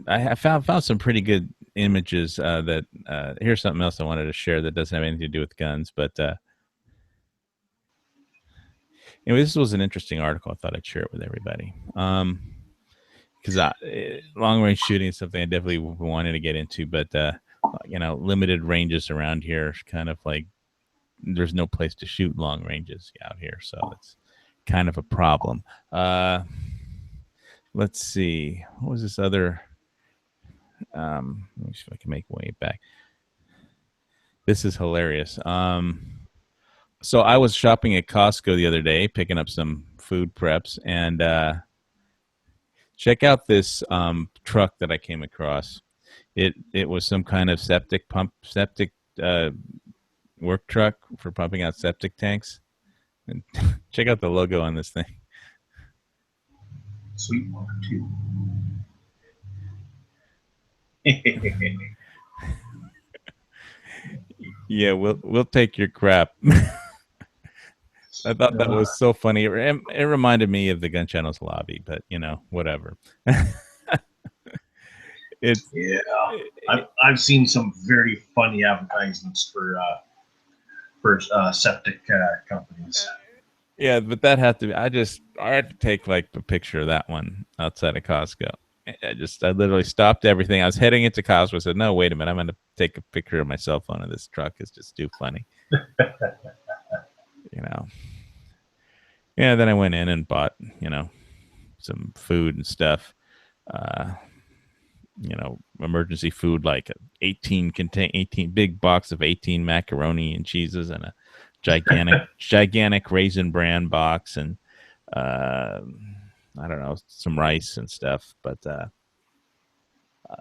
I found some pretty good images. That here's something else I wanted to share that doesn't have anything to do with guns, but anyway, this was an interesting article. I thought I'd share it with everybody. Because long range shooting is something I definitely wanted to get into, but limited ranges around here, kind of like there's no place to shoot long ranges out here, so it's kind of a problem. Let's see, what was this other? Let me see if I can make way back. This is hilarious. So I was shopping at Costco the other day, picking up some food preps, and check out this truck that I came across. It was some kind of septic work truck for pumping out septic tanks. And check out the logo on this thing. Sweet Mark too. Yeah, we'll take your crap. I thought that was so funny. It reminded me of the Gun Channels lobby, but whatever. I've seen some very funny advertisements for septic companies. Yeah, but that had to be. I had to take like a picture of that one outside of Costco. I literally stopped everything. I was heading into Costco. I said, "No, wait a minute. I'm going to take a picture of my cell phone of this truck. It's just too funny." Yeah. Then I went in and bought, some food and stuff. Emergency food, like 18 big box of 18 macaroni and cheeses and a gigantic Raisin Bran box, and I don't know, some rice and stuff, but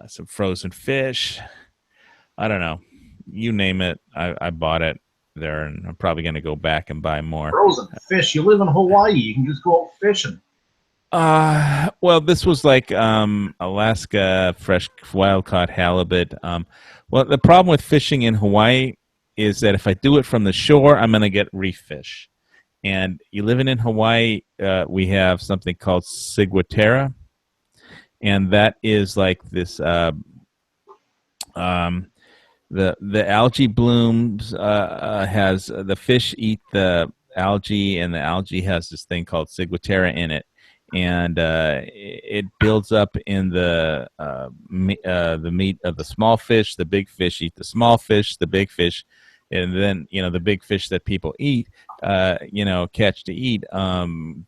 some frozen fish. I don't know, you name it. I bought it there, and I'm probably going to go back and buy more. Frozen fish? You live in Hawaii. You can just go out fishing. Well, this was like Alaska fresh wild caught halibut. Well, the problem with fishing in Hawaii is that if I do it from the shore, I'm going to get reef fish. And you living in Hawaii, we have something called ciguatera, and that is like this. The algae blooms has the fish eat the algae, and the algae has this thing called ciguatera in it. And it builds up in the meat of the small fish. The big fish eat the small fish, the big fish, and then the big fish that people eat, catch to eat.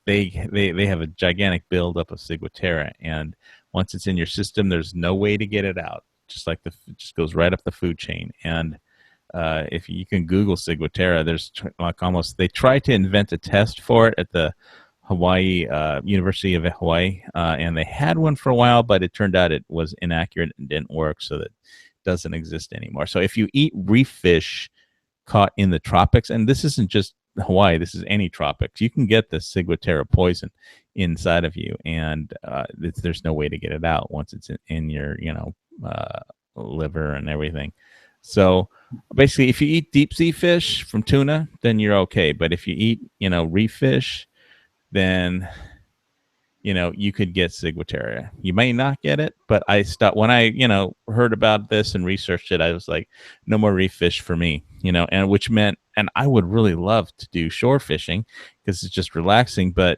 They have a gigantic buildup of ciguatera, and once it's in your system, there's no way to get it out. It just goes right up the food chain. And if you can Google ciguatera, there's like almost, they try to invent a test for it at the Hawaii, University of Hawaii, and they had one for a while, but it turned out it was inaccurate and didn't work, so that doesn't exist anymore. So if you eat reef fish caught in the tropics, and this isn't just Hawaii, this is any tropics, you can get the ciguatera poison inside of you, and there's no way to get it out once it's in your, liver and everything. So basically, if you eat deep sea fish from tuna, then you're okay. But if you eat, reef fish, then you could get ciguatera. You may not get it, but I stopped when I, heard about this and researched it. I was like, no more reef fish for me, and which meant, and I would really love to do shore fishing because it's just relaxing, but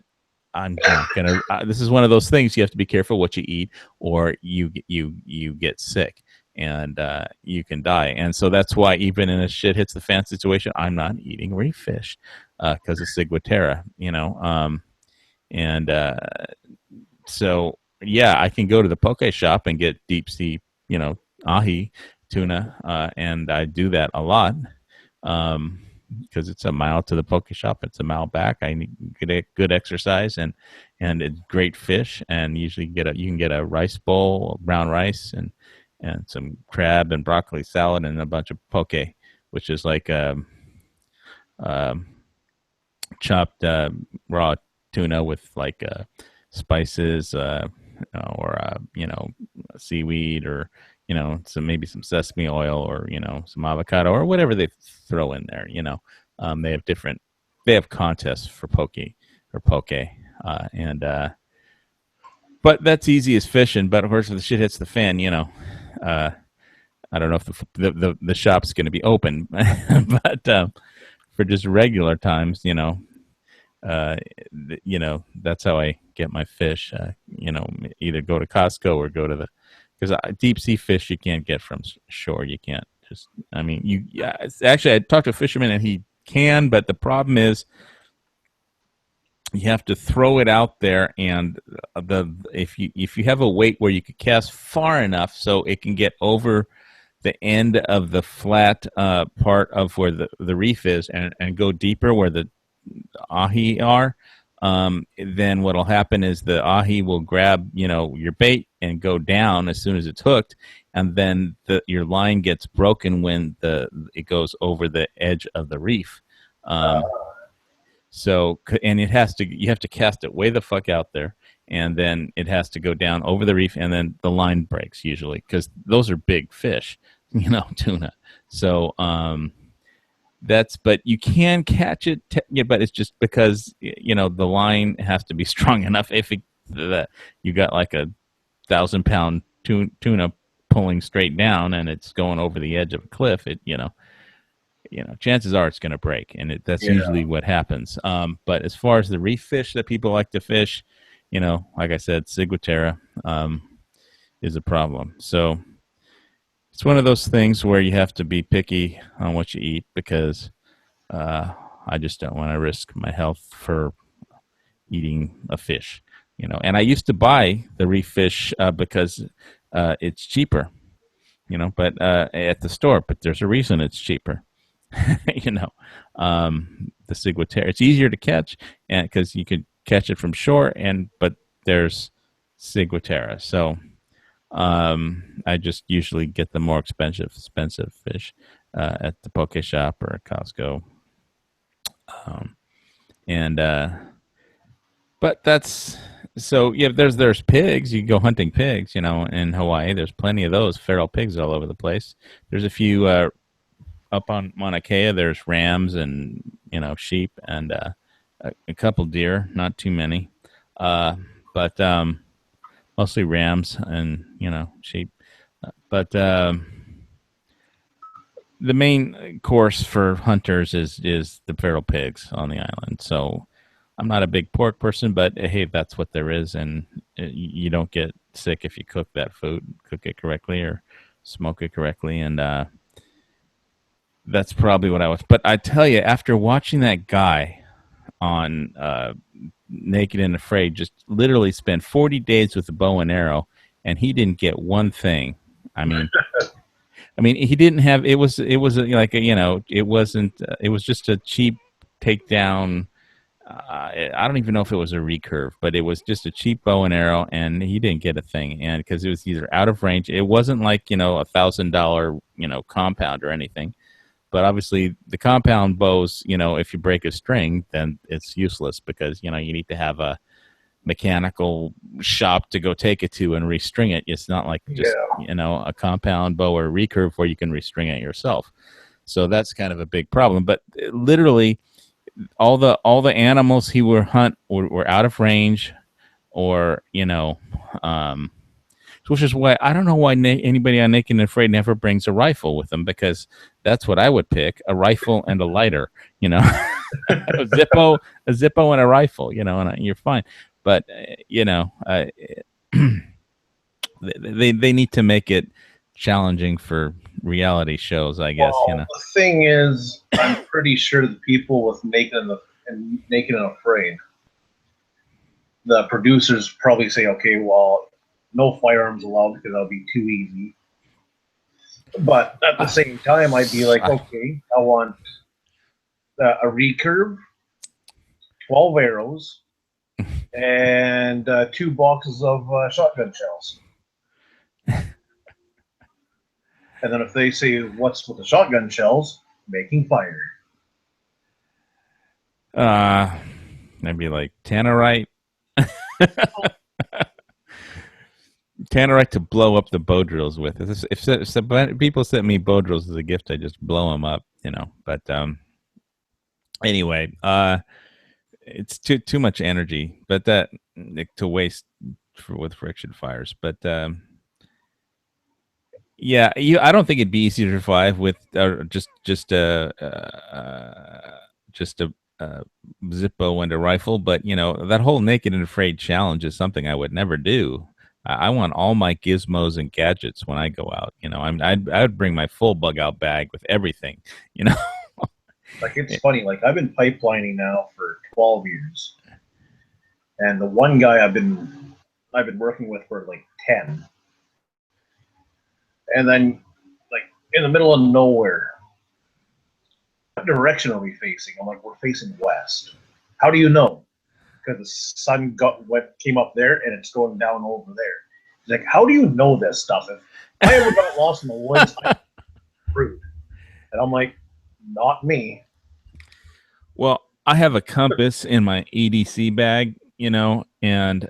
I'm not gonna. This is one of those things you have to be careful what you eat, or you get sick and you can die. And so that's why even in a shit hits the fan situation, I'm not eating reef fish because of ciguatera. And so yeah, I can go to the poke shop and get deep sea, ahi tuna, and I do that a lot because it's a mile to the poke shop, it's a mile back. I need to get a good exercise and it's great fish, and usually you can get a rice bowl, brown rice, and some crab and broccoli salad and a bunch of poke, which is like chopped raw tuna with like spices or seaweed, or maybe some sesame oil, or some avocado or whatever they throw in there. They have contests for poke and but that's easy as fishing. But of course, if the shit hits the fan, I don't know if the shop's going to be open, but for just regular times, that's how I get my fish. Either go to Costco or go to because deep sea fish you can't get from shore. You can't just. I mean, actually, I talked to a fisherman and he can, but the problem is you have to throw it out there, and if you have a weight where you could cast far enough so it can get over the end of the flat part of where the reef is and go deeper where the ahi are, then what'll happen is the ahi will grab your bait and go down as soon as it's hooked, and then your line gets broken when it goes over the edge of the reef. So, and you have to cast it way the fuck out there, and then it has to go down over the reef, and then the line breaks usually because those are big fish, tuna. So, but you can catch it, but it's just because the line has to be strong enough. If you got like 1,000-pound tuna pulling straight down and it's going over the edge of a cliff, chances are it's going to break, and that's usually what happens. But as far as the reef fish that people like to fish, like I said, ciguatera is a problem. So it's one of those things where you have to be picky on what you eat because I just don't want to risk my health for eating a fish. And I used to buy the reef fish because it's cheaper, but at the store. But there's a reason it's cheaper. The ciguatera, it's easier to catch, and because you could catch it from shore, but there's ciguatera. So I just usually get the more expensive fish at the poke shop or at Costco. But that's so. Yeah, there's pigs. You can go hunting pigs. In Hawaii, there's plenty of those feral pigs all over the place. There's a few up on Mauna Kea. There's rams and sheep and a couple deer. Not too many, but mostly rams and sheep. But the main course for hunters is the feral pigs on the island. So I'm not a big pork person, but hey, that's what there is, and you don't get sick if you cook that food, cook it correctly or smoke it correctly, and that's probably what I was. But I tell you, after watching that guy on Naked and Afraid just literally spend 40 days with a bow and arrow, and he didn't get one thing. I mean, he didn't have. It was like it wasn't. It was just a cheap takedown I don't even know if it was a recurve, but it was just a cheap bow and arrow, and he didn't get a thing. And because it was either out of range, it wasn't like $1,000 compound or anything. But obviously, the compound bows, if you break a string, then it's useless because you need to have a mechanical shop to go take it to and restring it. It's not like just a compound bow or a recurve where you can restring it yourself. So that's kind of a big problem. But literally, all the animals he would hunt were out of range, or which is why I don't know why anybody on Naked and Afraid never brings a rifle with them, because that's what I would pick: a rifle and a lighter. A Zippo and a rifle. And you're fine. But they need to make it challenging for reality shows, I guess. The thing is, I'm pretty sure the people with Naked and Afraid, the producers probably say, okay, well, no firearms allowed because that'll be too easy. But at the same time, I'd be like, okay, I want a recurve, 12 arrows, and 2 boxes of shotgun shells. And then if they say, what's with the shotgun shells? Making fire. Maybe like tannerite. Tannerite to blow up the bow drills with. If people sent me bow drills as a gift, I just blow them up, But anyway, it's too much energy, but that to waste with friction fires. But yeah, I don't think it'd be easy to survive with just a Zippo and a rifle. But that whole Naked and Afraid challenge is something I would never do. I want all my gizmos and gadgets when I go out. I'd bring my full bug out bag with everything. Like, it's funny. Like, I've been pipelining now for 12 years, and the one guy I've been working with for like 10. And then, like, in the middle of nowhere, what direction are we facing? I'm like, we're facing west. How do you know? Because the sun came up there and it's going down over there. He's like, how do you know this stuff? If I ever got lost in the woods, I'm screwed. And I'm like, not me. Well, I have a compass in my EDC bag, and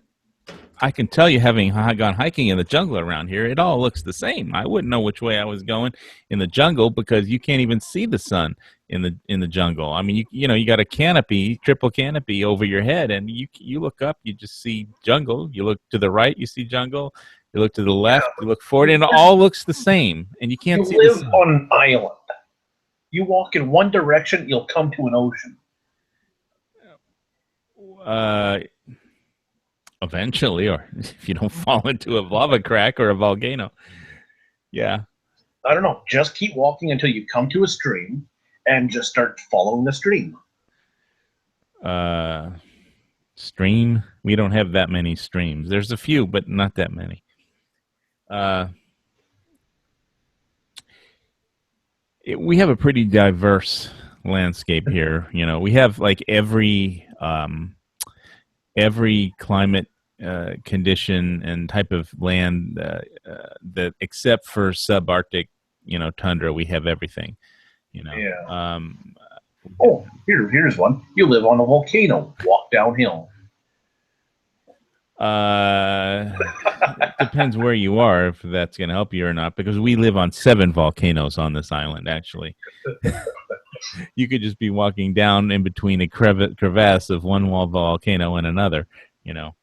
I can tell you, having gone hiking in the jungle around here, it all looks the same. I wouldn't know which way I was going in the jungle because you can't even see the sun in the jungle. I mean, you got a canopy, triple canopy over your head, and you look up, you just see jungle. You look to the right, you see jungle. You look to the left, you look forward, and it all looks the same. And you can't see. You live on an island. You walk in one direction, you'll come to an ocean. Eventually, or if you don't fall into a lava crack or a volcano. Yeah. I don't know. Just keep walking until you come to a stream and just start following the stream. Stream? We don't have that many streams. There's a few, but not that many. We have a pretty diverse landscape here. We have like every climate condition and type of land that, except for subarctic, tundra, we have everything. Yeah. Here's one. You live on a volcano. Walk downhill. It depends where you are, if that's going to help you or not, because we live on 7 volcanoes on this island, actually. You could just be walking down in between a crevasse of one wall volcano and another, where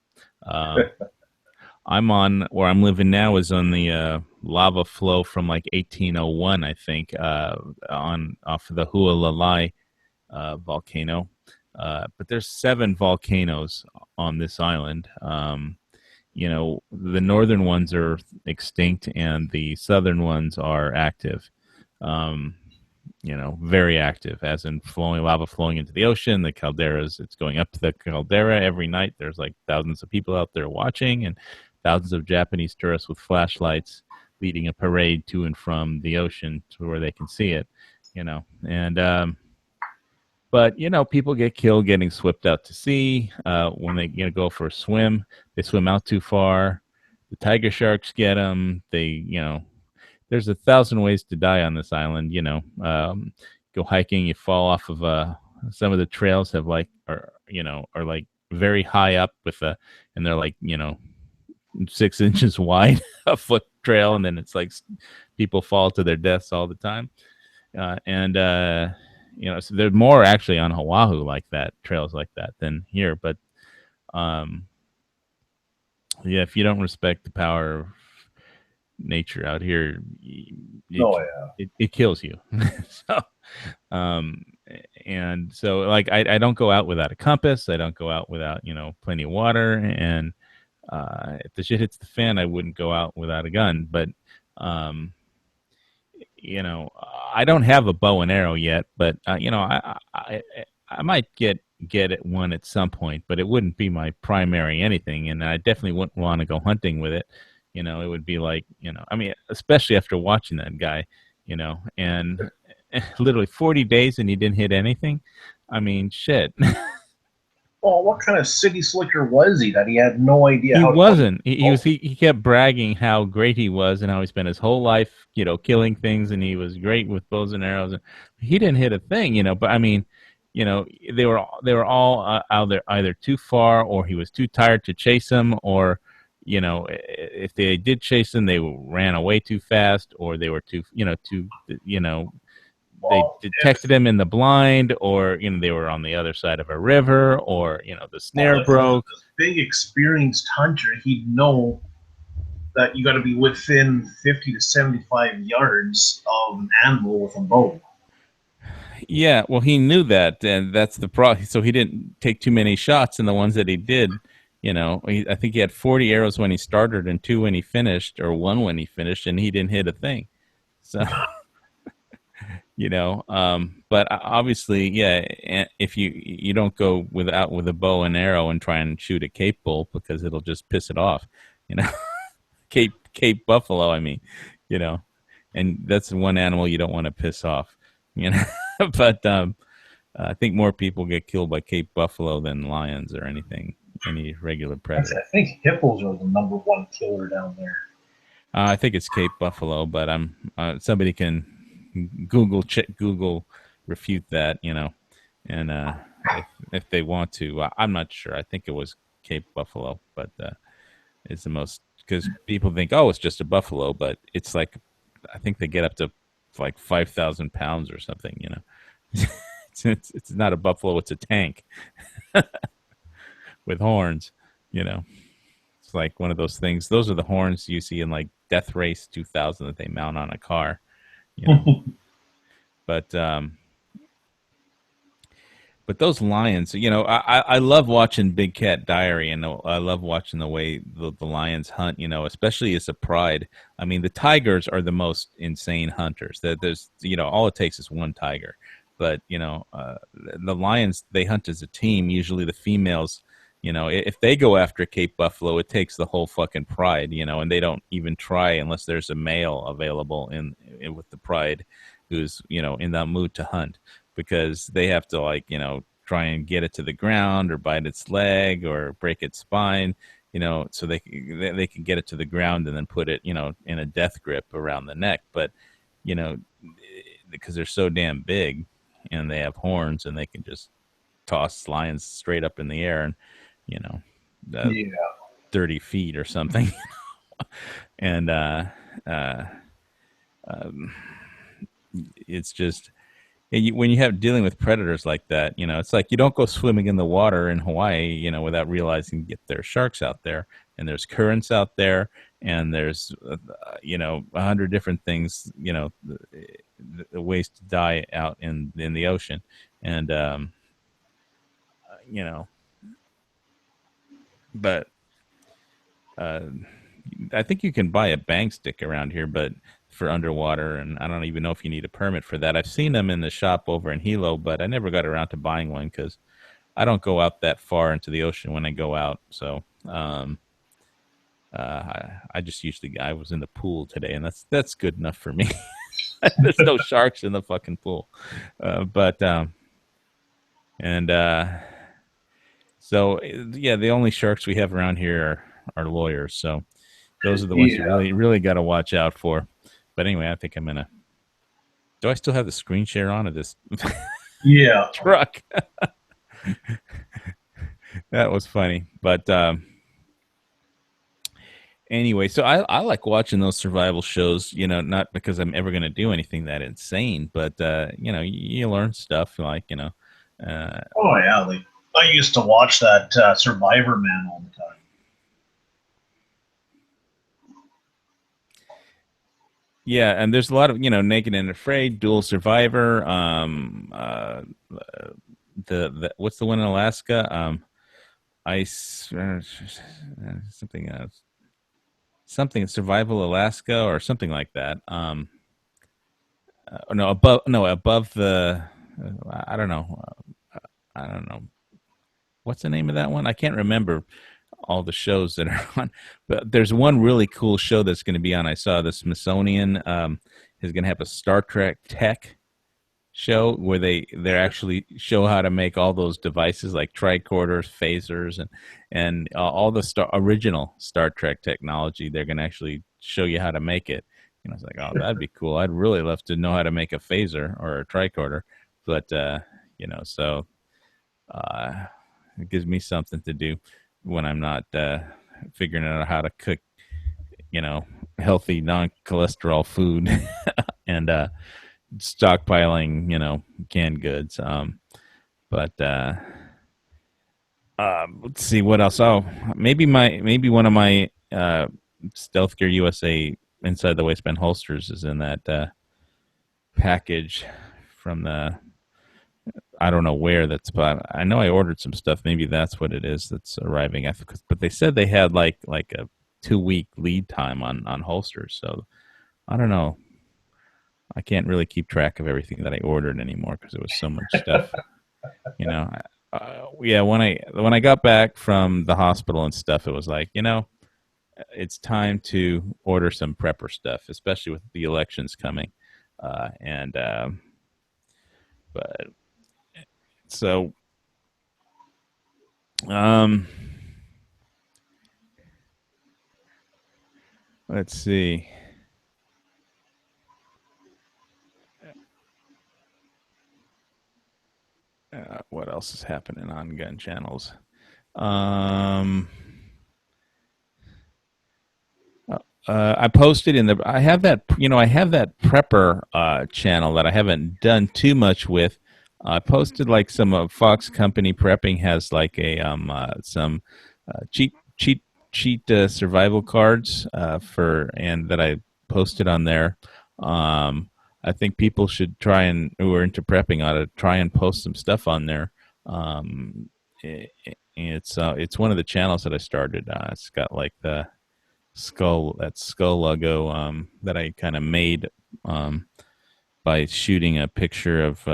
I'm living now is on the lava flow from like 1801, I think, off of the Hualalai volcano. But there's 7 volcanoes on this island. The northern ones are extinct and the southern ones are active. Very active, as in lava flowing into the ocean. The calderas, it's going up to the caldera every night. There's like thousands of people out there watching, and thousands of Japanese tourists with flashlights leading a parade to and from the ocean to where they can see it, and But people get killed getting swept out to sea when they go for a swim. They swim out too far. The tiger sharks get them. There's 1,000 ways to die on this island. Go hiking, you fall off of some of the trails have are like very high up and they're like 6 inches wide, a foot trail, and then it's like people fall to their deaths all the time. And so there's more actually on Oahu like that, trails like that, than here. But yeah, if you don't respect the power of nature out here, it kills you. So, and so like I don't go out without a compass. I don't go out without plenty of water. And if the shit hits the fan, I wouldn't go out without a gun. But I don't have a bow and arrow yet, but I might get it one at some point, but it wouldn't be my primary anything, and I definitely wouldn't want to go hunting with it. It would be like, I mean, especially after watching that guy, and literally 40 days and he didn't hit anything. I mean, shit. Well, what kind of city slicker was he that he had no idea? He wasn't. He kept bragging how great he was and how he spent his whole life, killing things, and he was great with bows and arrows. He didn't hit a thing, But I mean, they were all out there either too far, or he was too tired to chase them, or if they did chase them, they ran away too fast, or they were too they detected him in the blind, or they were on the other side of a river, or the snare broke. Big experienced hunter, he'd know that you got to be within 50 to 75 yards of an animal with a bow. Yeah, well, he knew that, and that's the problem. So he didn't take too many shots, and the ones that he did, I think he had 40 arrows when he started, and 2 when he finished, or 1 when he finished, and he didn't hit a thing. So. But obviously, yeah, if you don't go with a bow and arrow and try and shoot a Cape bull, because it'll just piss it off, Cape buffalo, I mean, and that's one animal you don't want to piss off, but I think more people get killed by Cape buffalo than lions or any regular predator. I think hippos are the number one killer down there. I think it's Cape buffalo, but somebody can Google refute that, and if they want to. I'm not sure. I think it was Cape buffalo, but it's the most, because people think, oh, it's just a buffalo, but it's like, I think they get up to like 5,000 pounds or something. It's not a buffalo; it's a tank with horns. It's like one of those things. Those are the horns you see in like Death Race 2000 that they mount on a car. But those lions, I love watching Big Cat Diary, and I love watching the way the lions hunt, especially as a pride. I mean, the tigers are the most insane hunters. There's, all it takes is one tiger. But, the lions, they hunt as a team. Usually the females, if they go after a Cape buffalo, it takes the whole fucking pride, and they don't even try unless there's a male available with the pride who's, in that mood to hunt, because they have to try and get it to the ground or bite its leg or break its spine, so they can get it to the ground and then put it, in a death grip around the neck. But, because they're so damn big and they have horns, and they can just toss lions straight up in the air and, 30 feet or something. And it's just, when you have dealing with predators like that, it's like you don't go swimming in the water in Hawaii, without realizing there's sharks out there, and there's currents out there, and there's 100 different things, the ways to die out in the ocean. And but I think you can buy a bang stick around here, but for underwater, and I don't even know if you need a permit for that. I've seen them in the shop over in Hilo, but I never got around to buying one because I don't go out that far into the ocean when I go out. So I just usually, I was in the pool today, and that's good enough for me. There's no sharks in the fucking pool, but And so yeah, the only sharks we have around here are lawyers. So those are the ones you Yeah. really got to watch out for. But anyway, I think I'm gonna. Do I still have the screen share on of this Yeah. truck? That was funny. But anyway, so I like watching those survival shows. You know, not because I'm ever going to do anything that insane, but you know, you learn stuff like uh, Oh yeah. Like I used to watch that Survivor Man all the time. yeah, and there's a lot of Naked and Afraid, Dual Survivor, the what's the one in Alaska? Ice something something Survival Alaska or something like that. No, above the I don't know. I don't know. What's the name of that one? I can't remember all the shows that are on, but there's one really cool show that's going to be on. I saw the Smithsonian is going to have a Star Trek tech show where they actually show how to make all those devices like tricorders, phasers, and all the original Star Trek technology. They're going to actually show you how to make it. And I was like, oh, that'd be cool. I'd really love to know how to make a phaser or a tricorder, but so uh, it gives me something to do when I'm not figuring out how to cook, healthy non-cholesterol food and stockpiling, canned goods. But let's see what else. Oh, maybe one of my Stealth Gear USA Inside the Waistband holsters is in that package from the. I don't know where that's, but I know I ordered some stuff. Maybe that's what it is that's arriving. But they said they had like a 2-week lead time on holsters. So I don't know. I can't really keep track of everything that I ordered anymore because it was so much stuff. Yeah. When I got back from the hospital and stuff, it was like it's time to order some prepper stuff, especially with the elections coming. And but so let's see. What else is happening on gun channels? I posted in the. I have that. I have that prepper channel that I haven't done too much with. I posted like some of Fox Company Prepping has like a some cheat survival cards for and that I posted on there. I think people should try and who are into prepping ought to try and post some stuff on there. It's one of the channels that I started. It's got like the skull logo that I kind of made by shooting a picture of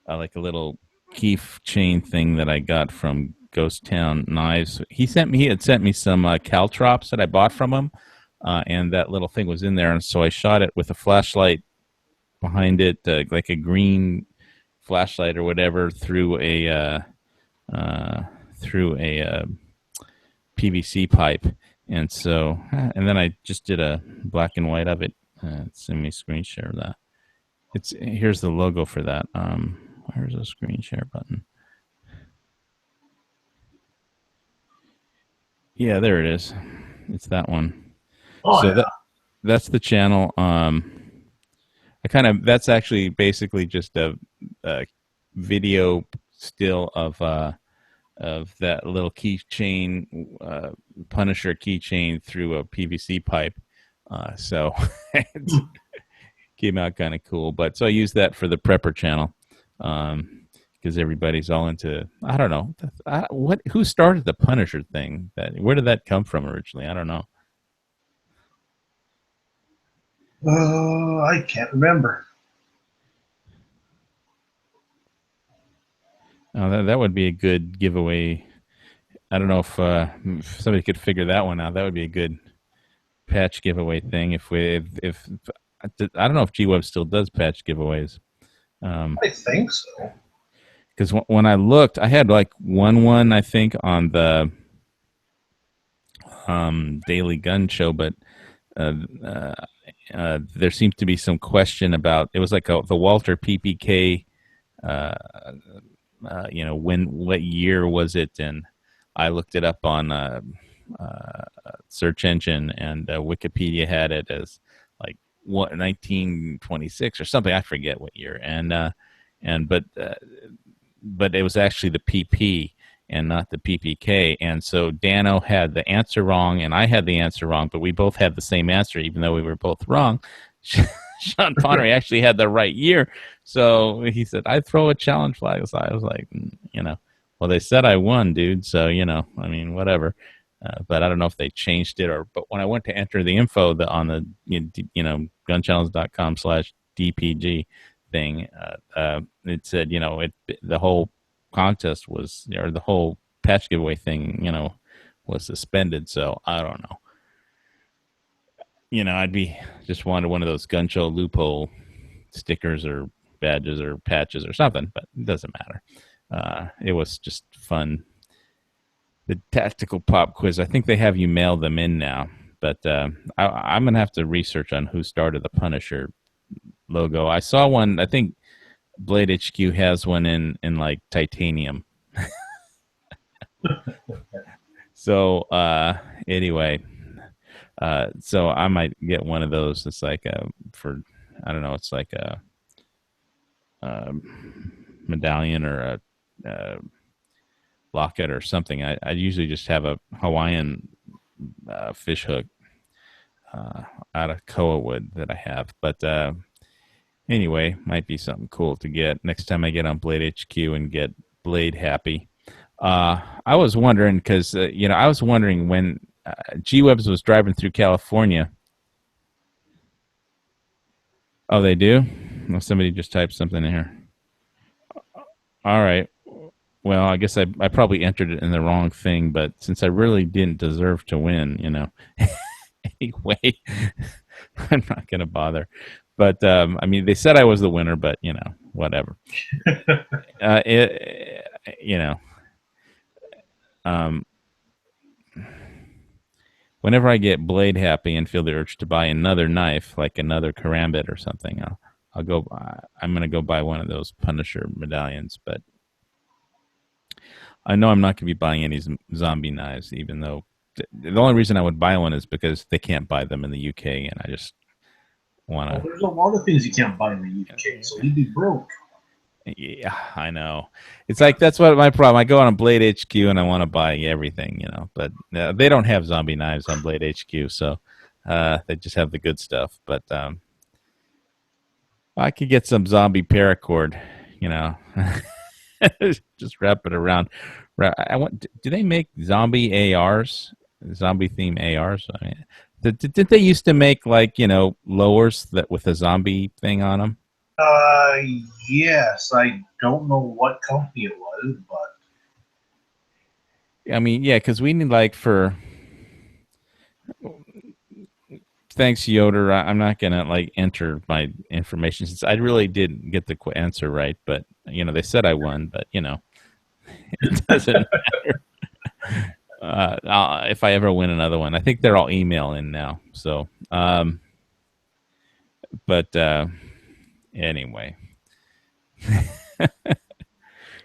like a little keychain thing that I got from Ghost Town Knives. He had sent me some caltrops that I bought from him, and that little thing was in there, and so I shot it with a flashlight behind it, like a green flashlight or whatever, through a PVC pipe, and then I just did a black and white of it. Send me a screen share of that. Here's the logo for that. Where's the screen share button? Yeah, there it is. It's that one. Oh yeah. That's the channel. That's actually basically just a video still of that little keychain, Punisher keychain through a PVC pipe. So it came out kind of cool. But so I used that for the prepper channel because everybody's all into. I don't know who started the Punisher thing. Where did that come from originally? I don't know. I can't remember. Oh, that would be a good giveaway. I don't know if somebody could figure that one out. That would be a good patch giveaway thing. If I don't know if G-Web still does patch giveaways. I think so. Because when I looked, I had like one I think on the Daily Gun Show, but uh, uh, there seemed to be some question about it was like the Walter PPK. Uh, what year was it? And I looked it up on search engine, and Wikipedia had it as like 1926 or something. I forget what year. But it was actually the PP and not the PPK. And so Dano had the answer wrong, and I had the answer wrong, but we both had the same answer, even though we were both wrong. Sean Connery actually had the right year. So he said, I throw a challenge flag. So I was like, well, they said I won, dude. So, I mean, whatever. But I don't know if they changed it but when I went to enter the info on the, gunchannels.com/DPG thing, it said, the whole contest was, or the whole patch giveaway thing, was suspended. So I don't know. I'd be just wanted one of those gun show loophole stickers or badges or patches or something, but it doesn't matter. It was just fun. The tactical pop quiz, I think they have you mail them in now, but I'm going to have to research on who started the Punisher logo. I saw one, I think Blade HQ has one in like titanium. So anyway, so I might get one of those. It's like I don't know, it's like a medallion or a locket or something. I usually just have a Hawaiian fish hook out of koa wood that I have. But anyway, might be something cool to get next time I get on Blade HQ and get Blade happy. I was wondering because I was wondering when G-Webs was driving through California. Oh, they do? Well, somebody just typed something in here. All right. Well, I guess I probably entered it in the wrong thing, but since I really didn't deserve to win, anyway, I'm not going to bother. But, I mean, they said I was the winner, but, whatever. Whenever I get blade happy and feel the urge to buy another knife, like another karambit or something, I'll go. I'm going to go buy one of those Punisher medallions. But I know I'm not going to be buying any zombie knives, even though the only reason I would buy one is because they can't buy them in the UK, and I just want to. Well, there's a lot of things you can't buy in the UK, so you'd be broke. Yeah, I know. It's like that's what my problem. I go on a Blade HQ and I want to buy everything, but they don't have zombie knives on Blade HQ, so they just have the good stuff. But I could get some zombie paracord, just wrap it around. I want. Do they make zombie ARs? Zombie theme ARs? I mean, did they used to make like lowers that with a zombie thing on them? Yes, I don't know what company it was, but I mean, yeah, because we need like for. Thanks, Yoder. I'm not gonna like enter my information since I really didn't get the answer right, but they said I won, but it doesn't matter. If I ever win another one, I think they're all email in now. So, but anyway.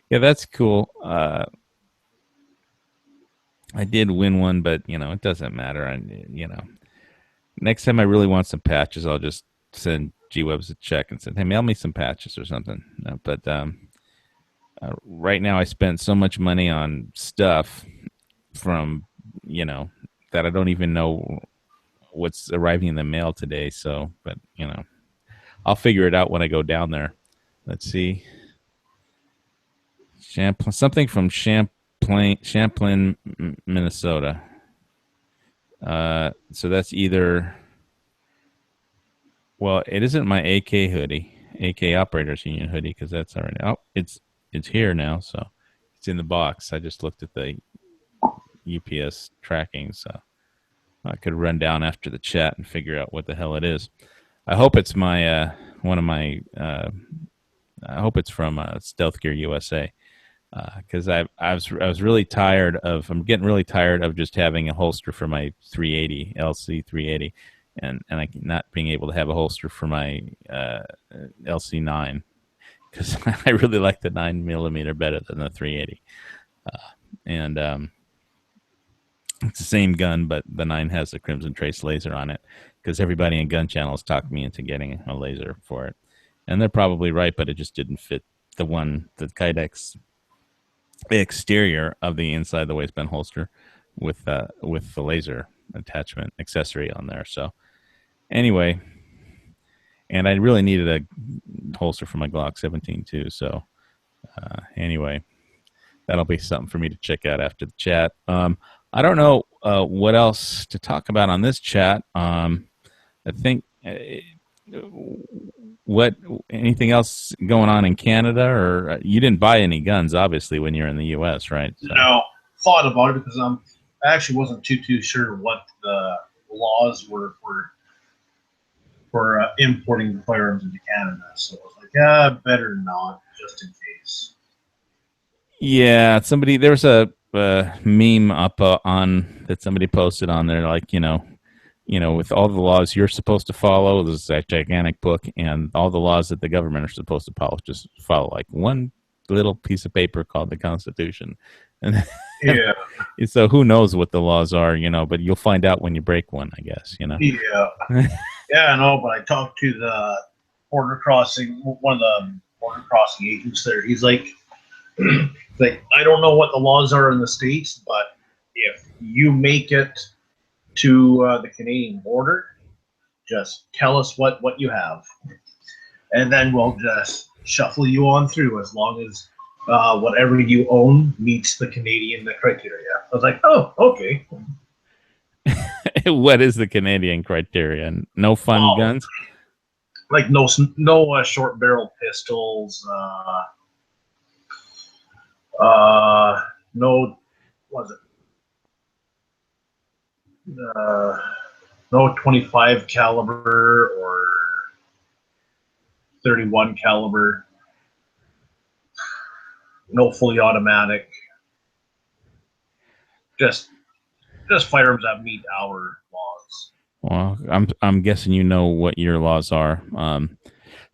Yeah, that's cool. I did win one, but it doesn't matter. Next time I really want some patches, I'll just send G-Webs a check and say, "Hey, mail me some patches or something." But right now, I spent so much money on stuff from that I don't even know what's arriving in the mail today. So, but I'll figure it out when I go down there. Let's see. Something from Champlain, Minnesota. So that's either. Well, it isn't my AK hoodie, AK Operators Union hoodie, because that's already. Oh, it's here now, so it's in the box. I just looked at the UPS tracking, so I could run down after the chat and figure out what the hell it is. I hope it's my one of my. I hope it's from Stealth Gear USA, because I was really tired of. I'm getting really tired of just having a holster for my 380 LC 380, and I not being able to have a holster for my LC 9, because I really like the 9mm better than the 380, and it's the same gun, but the 9 has the Crimson Trace laser on it, because everybody in gun channels talked me into getting a laser for it. And they're probably right, but it just didn't fit the Kydex exterior of the inside the waistband holster with the laser attachment accessory on there. So anyway, and I really needed a holster for my Glock 17 too. So anyway, that'll be something for me to check out after the chat. I don't know what else to talk about on this chat. I think anything else going on in Canada, or you didn't buy any guns, obviously, when you're in the U.S., right? So. No, thought about it because I actually wasn't too sure what the laws were for importing the firearms into Canada. So I was like, better not, just in case. Yeah, there was a meme up on that somebody posted on there, like, with all the laws you're supposed to follow, this is a gigantic book, and all the laws that the government are supposed to follow, just follow like one little piece of paper called the Constitution. And yeah. So who knows what the laws are, but you'll find out when you break one, I guess, Yeah. Yeah, I know, but I talked to the one of the border crossing agents there. He's like, I don't know what the laws are in the States, but if you make it to the Canadian border, just tell us what you have, and then we'll just shuffle you on through as long as whatever you own meets the Canadian criteria. I was like, oh, okay. What is the Canadian criteria? No fun guns? Like no short barrel pistols, no, what was it? No 25 caliber or 31 caliber. No fully automatic. Just firearms that meet our laws. Well, I'm guessing you know what your laws are.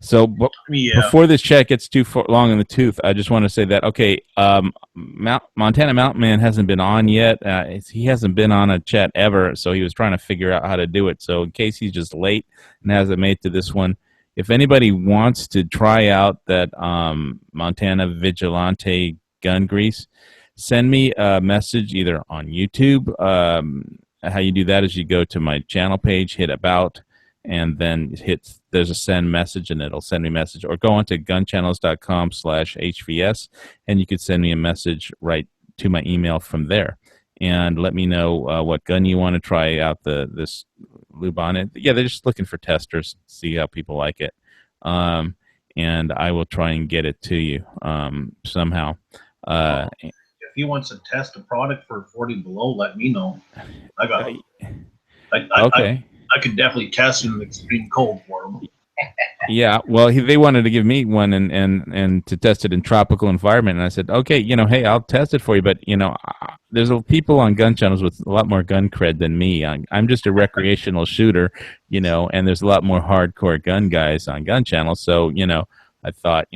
So yeah. Before this chat gets too long in the tooth, I just want to say that, okay, Montana Mountain Man hasn't been on yet. He hasn't been on a chat ever, so he was trying to figure out how to do it. So in case he's just late and hasn't made to this one, if anybody wants to try out that Montana Vigilante gun grease, send me a message either on YouTube. How you do that is you go to my channel page, hit about, and then there's a send message, and it'll send me a message. Or go on to gunchannels.com/HVS, and you could send me a message right to my email from there. And let me know what gun you want to try out this lube on it. Yeah, they're just looking for testers, see how people like it. And I will try and get it to you somehow. If he wants to test a product for 40 below, let me know. I got it. Okay. I could definitely test in the extreme cold for him. Yeah, well, they wanted to give me one and to test it in tropical environment, and I said, okay, hey, I'll test it for you, but there's people on gun channels with a lot more gun cred than me. I'm just a recreational shooter, and there's a lot more hardcore gun guys on gun channels. So I thought,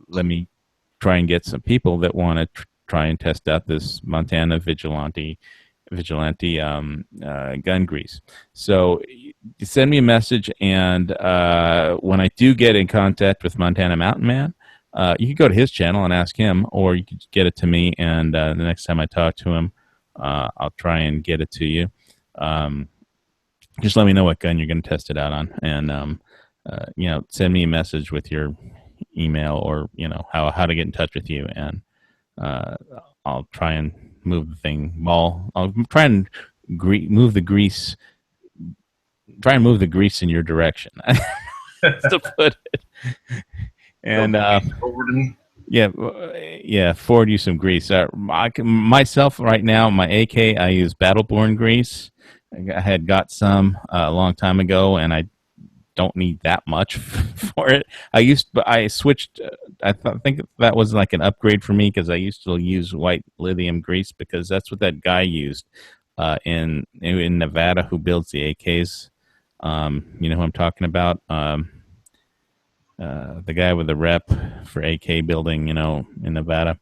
let me try and get some people that want to try and test out this Montana Vigilante gun grease. So you send me a message, and when I do get in contact with Montana Mountain Man, you can go to his channel and ask him, or you could get it to me, and the next time I talk to him, I'll try and get it to you. Just let me know what gun you're going to test it out on, and send me a message with your email, or how to get in touch with you, and I'll try and move the thing. I'll try and move the grease. Try and move the grease in your direction. To put it. And over to me. Yeah, forward you some grease. Myself right now, my AK, I use Battleborn grease. I had got some a long time ago, and I don't need that much for it. I switched. Think that was like an upgrade for me because I used to use white lithium grease because that's what that guy used in Nevada who builds the AKs. You know who I'm talking about? The guy with the rep for AK building, you know, in Nevada.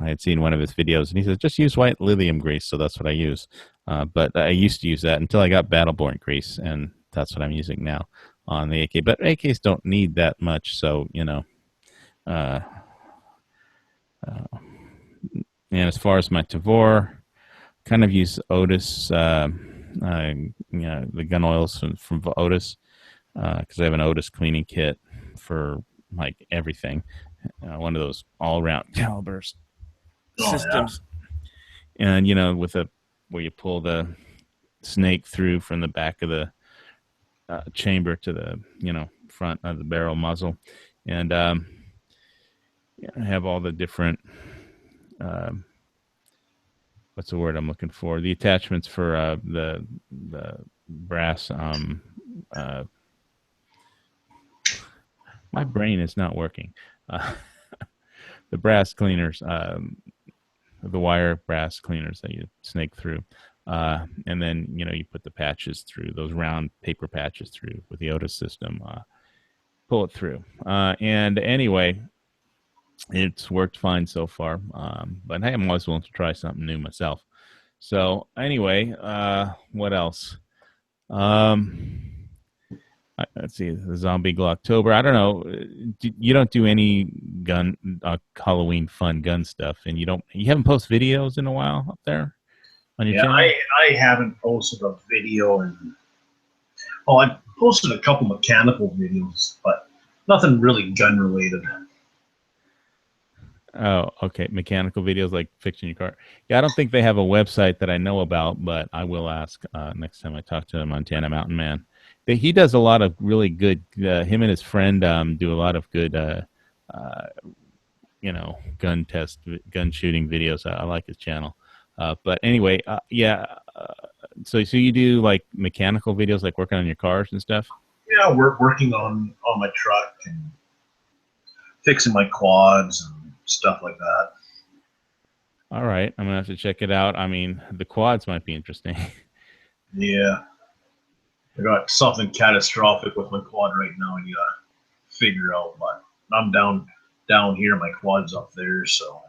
I had seen one of his videos, and he says, just use white lithium grease, so that's what I use. But I used to use that until I got Battleborn grease, and that's what I'm using now on the AK. But AKs don't need that much, so, you know. And as far as my Tavor, kind of use Otis, you know, the gun oils from Otis, because I have an Otis cleaning kit for, like, everything. One of those all-around calibers. Systems, yeah. And you know, where you pull the snake through from the back of the chamber to the, you know, front of the barrel muzzle, and I have all the different what's the word I'm looking for? The attachments for the brass. My brain is not working. The brass cleaners. The wire brass cleaners that you snake through. And then, you know, you put the patches through, those round paper patches through with the Otis system, pull it through. And anyway, it's worked fine so far. But hey, I'm always willing to try something new myself. So anyway, what else? Let's see, the Zombie Glocktober. I don't know. You don't do any gun Halloween fun gun stuff, and you haven't posted videos in a while up there on your channel. I haven't posted a video, and I posted a couple mechanical videos, but nothing really gun related. Oh, okay. Mechanical videos like fixing your car. Yeah, I don't think they have a website that I know about, but I will ask next time I talk to the Montana Mountain Man. He does a lot of really good. Him and his friend do a lot of good, you know, gun shooting videos. I like his channel. But anyway, yeah. So you do like mechanical videos, like working on your cars and stuff. Yeah, we're working on my truck and fixing my quads and stuff like that. All right, I'm gonna have to check it out. I mean, the quads might be interesting. Yeah. I got something catastrophic with my quad right now. I need to figure out, but I'm down here. My quad's up there, so.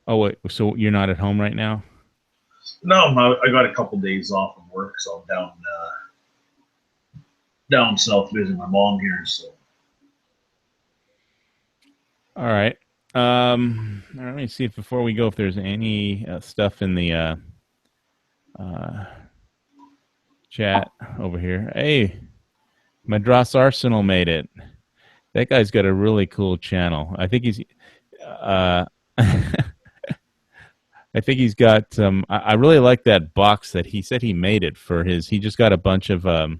Oh wait, so you're not at home right now? No, I got a couple days off of work, so I'm down south visiting my mom here. So. All right. Let me see if before we go, if there's any stuff in the chat over here. Hey, Madras Arsenal made it. That guy's got a really cool channel. I think he's I think he's got some. I really like that box that he said he made it for his. He just got a bunch of hey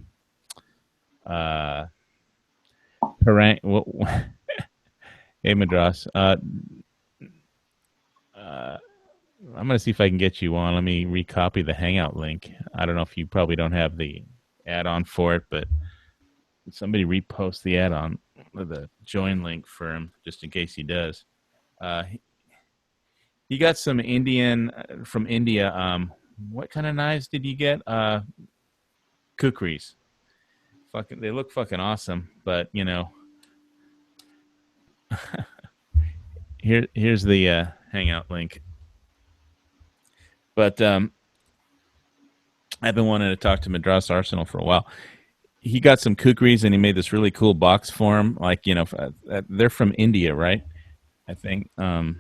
Madras, I'm going to see if I can get you on. Let me recopy the Hangout link. I don't know if you probably don't have the add-on for it, but somebody repost the add-on with a join link for him, just in case he does. He got some from India. What kind of knives did you get? Kukris. They look fucking awesome, but you know. Here's the Hangout link. But I've been wanting to talk to Madras Arsenal for a while. He got some kukris and he made this really cool box for him. Like, you know, they're from India, right? I think. And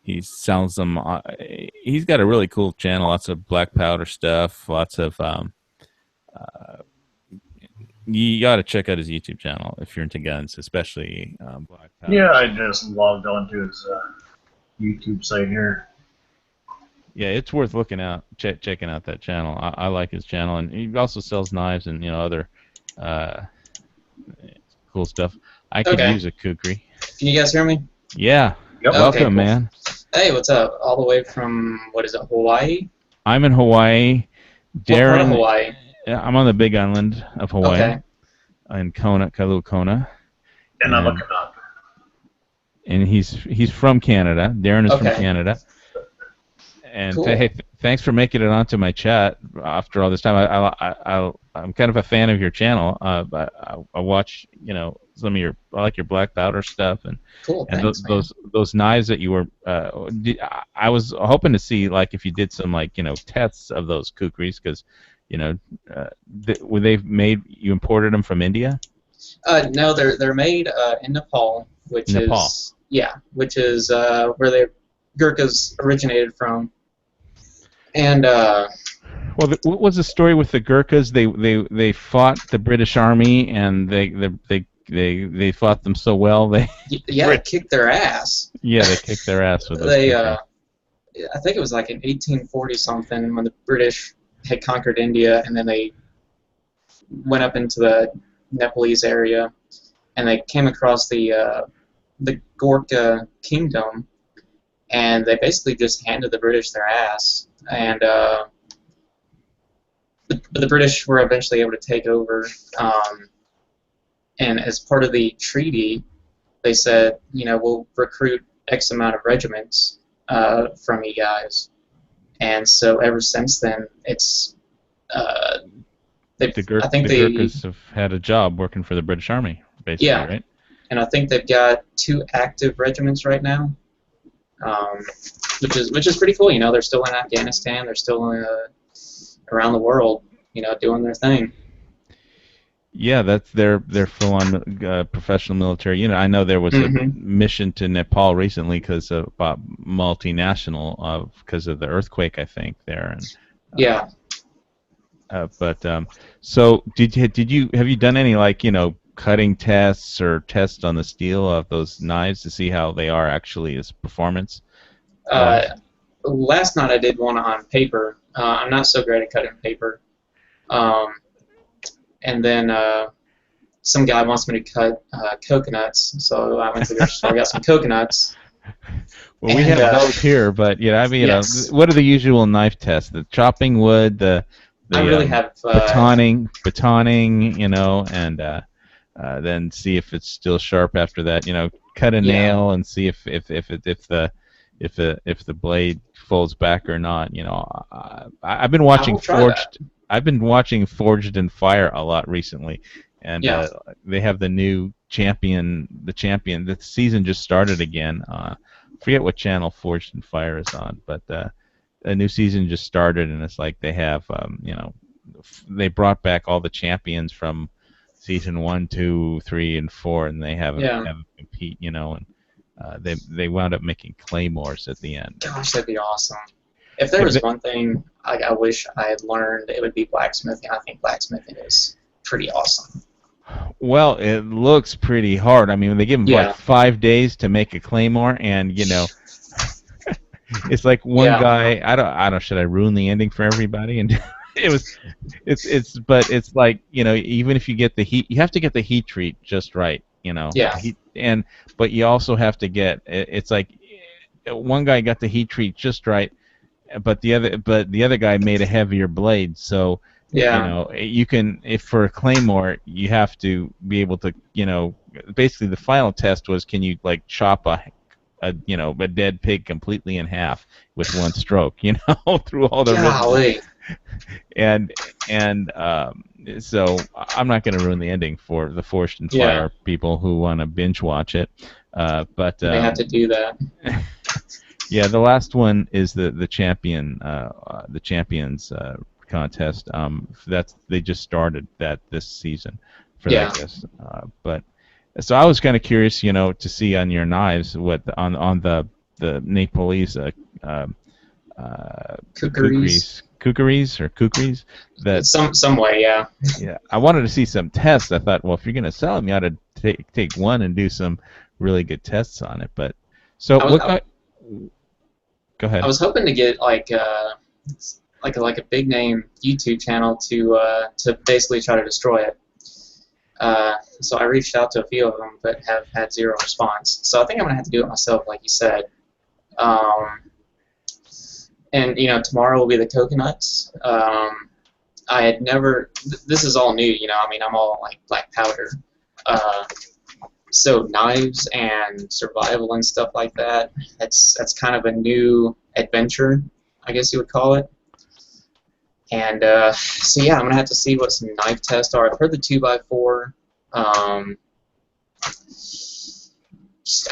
he sells them. He's got a really cool channel. Lots of black powder stuff. Lots of. You got to check out his YouTube channel if you're into guns, especially black powder. Yeah, I just logged onto his YouTube site here. Yeah, it's worth looking out, checking out that channel. I like his channel, and he also sells knives and other cool stuff. I could use a kukri. Can you guys hear me? Yeah. Yep. Welcome, okay, cool. man. Hey, what's up? All the way from Hawaii? I'm in Hawaii. What part of Darren, Hawaii? I'm on the Big Island of Hawaii Okay, in Kona, Kailua Kona, And I'm and looking up. he's from Canada. Darren is from okay, Canada, and cool. hey, thanks for making it onto my chat after all this time. I'm kind of a fan of your channel. I watch, some of I like your black powder stuff, and Cool, thanks, man. those knives that you were. I was hoping to see like if you did some like tests of those kukris because, were they made? You imported them from India? No, they're made in Nepal, which Nepal. is which is where the Gurkhas originated from, and Well, what was the story with the Gurkhas? They fought the British Army, and they fought them so well. They they kicked their ass. they kicked their ass with those. They Kukris. I think it was like in 1840 something when the British had conquered India, and then they went up into the Nepalese area, and they came across the Gorkha kingdom, and they basically just handed the British their ass, and the British were eventually able to take over, and as part of the treaty, they said, we'll recruit X amount of regiments from you guys, and so ever since then, it's The Gurkhas have had a job working for the British Army, basically, right? And I think they've got 2 active regiments right now, which is pretty cool. They're still in Afghanistan. They're still around the world, doing their thing. Yeah, that's their full-on professional military unit. I know there was a mission to Nepal recently because of multinational because of the earthquake, I think there. And, so have you done any like cutting tests or tests on the steel of those knives to see how they are actually as performance? Last night I did one on paper. I'm not so great at cutting paper. And then some guy wants me to cut coconuts, so I went to the grocery store, got some coconuts. Well, we have those here, but yes. What are the usual knife tests? The chopping wood, I really have batoning, and then see if it's still sharp after that. Cut a nail and see if the blade folds back or not. I've been watching Forged. I've been watching Forged in Fire a lot recently, and they have the new champion. The season just started again. Forget what channel Forged in Fire is on, but a new season just started, and it's like they have, they brought back all the champions from season 1, 2, 3, and 4, and they have them compete, and they wound up making claymores at the end. Gosh, that'd be awesome. If there was one thing I wish I had learned, it would be blacksmithing. I think blacksmithing is pretty awesome. Well, it looks pretty hard. I mean, they give them like 5 days to make a claymore, and it's like one guy. I don't. Should I ruin the ending for everybody? And but it's like even if you get the heat, you have to get the heat treat just right. But you also have to get. It's like one guy got the heat treat just right, but the other guy made a heavier blade, so. You can, if for a claymore, you have to be able to, basically the final test was, can you like chop a dead pig completely in half with one stroke, through all the ribs. And so I'm not going to ruin the ending for the Forged in Fire people who want to binge watch it, but they have to do that. Yeah, the last one is the champions contest. They just started that this season for that, I guess. But so I was kind of curious, to see on your knives what on the Nepalese kukris that some way, yeah. Yeah, I wanted to see some tests. I thought, well, if you're gonna sell them, you ought to take one and do some really good tests on it. But so go ahead. I was hoping to get like a big name YouTube channel to basically try to destroy it. So I reached out to a few of them, but have had zero response. So I think I'm gonna have to do it myself, like you said. And tomorrow will be the coconuts. I had never. This is all new, you know. I mean, I'm all like black powder. So knives and survival and stuff like that. That's kind of a new adventure, I guess you would call it. And so yeah, I'm gonna have to see what some knife tests are. I've heard the 2x4. I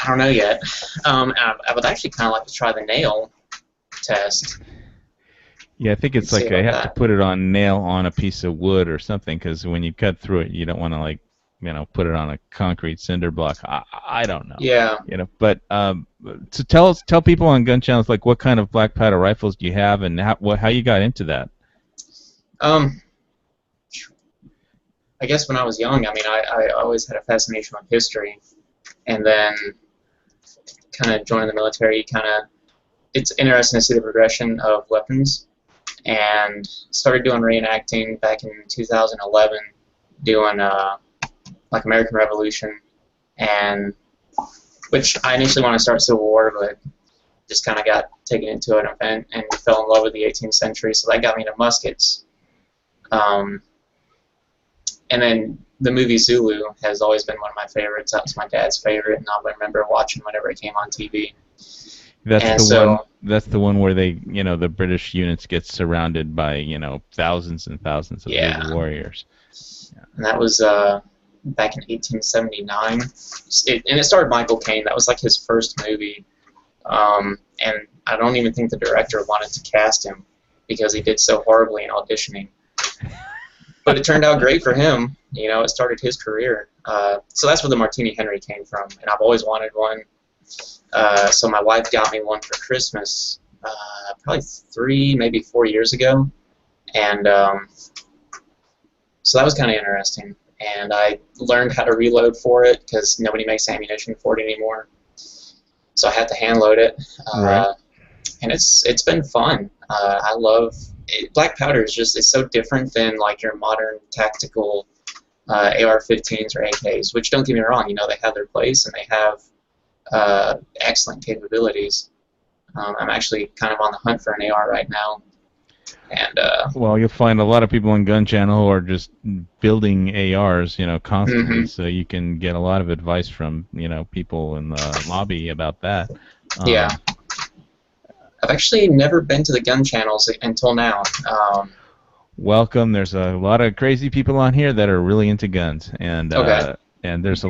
don't know yet. I would actually kind of like to try the nail test. Yeah, I think it's like I have to put it on nail on a piece of wood or something, because when you cut through it, you don't want to like, you know, put it on a concrete cinder block. I don't know. Yeah. You know, but so tell people on gun channels like what kind of black powder rifles do you have and how you got into that. I guess when I was young, I mean, I always had a fascination with history, and then kind of joining the military, it's interesting to see the progression of weapons, and started doing reenacting back in 2011, doing like American Revolution, and which I initially wanted to start Civil War, but just kind of got taken into an event and fell in love with the 18th century, so that got me into muskets. And then the movie Zulu has always been one of my favorites. That was my dad's favorite, and I remember watching whenever it came on TV. That's the one where they, you know, the British units get surrounded by, you know, thousands and thousands of Zulu warriors. Yeah. And that was back in 1879. And it starred Michael Caine. That was like his first movie. And I don't even think the director wanted to cast him because he did so horribly in auditioning. But it turned out great for him. You know, it started his career. So that's where the Martini Henry came from, and I've always wanted one. So my wife got me one for Christmas probably 3, maybe 4 years ago, and so that was kind of interesting. And I learned how to reload for it because nobody makes ammunition for it anymore. So I had to hand load it, right. And it's been fun. I love black powder. It's so different than like your modern tactical AR-15s or AKs. Which, don't get me wrong, you know, they have their place and they have excellent capabilities. I'm actually kind of on the hunt for an AR right now. And well, you'll find a lot of people on Gun Channel who are just building ARs, you know, constantly. So you can get a lot of advice from, you know, people in the lobby about that. Yeah. I've actually never been to the gun channels until now. Welcome. There's a lot of crazy people on here that are really into guns, and and there's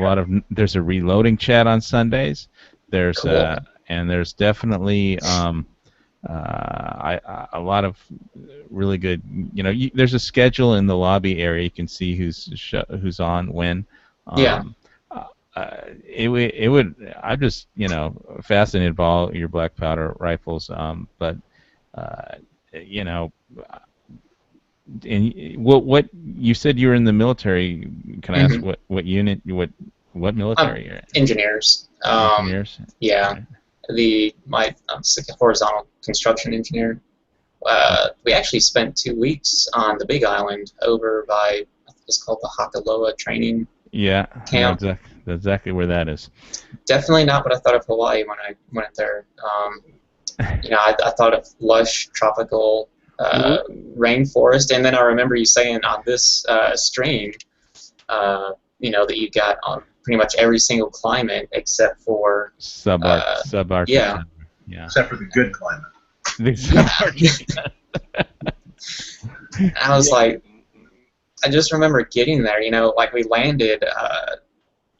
there's a reloading chat on Sundays. There's cool. And there's definitely a lot of really good. You know, there's a schedule in the lobby area. You can see who's on when. Yeah. I'm just, you know, fascinated by all your black powder rifles, but you know, and what you said you were in the military. Can I ask what unit, what military you're in? Engineers. Engineers. Yeah, I'm a horizontal construction engineer. We actually spent 2 weeks on the Big Island over by, I think it's called the Hakaloa training. Yeah, camp. That's exactly where that is. Definitely not what I thought of Hawaii when I went there. You know, I thought of lush tropical rainforest, and then I remember you saying on this stream, you know, that you got on pretty much every single climate except for subarctic. Yeah. Except for the good climate. I was like, I just remember getting there, you know, like we landed,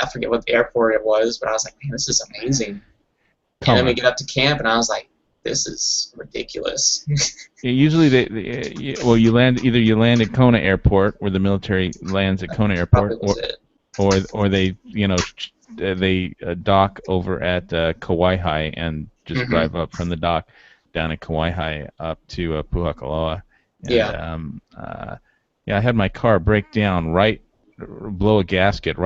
I forget what the airport it was, but I was like, man, this is amazing. And then we get up to camp, and I was like, this is ridiculous. Usually, you land at Kona Airport, where the military lands at Kona Airport, or they, you know, they dock over at Kauai and just drive up from the dock down at Kauai up to Puhakaloa. And, yeah, I had my car break down blow a gasket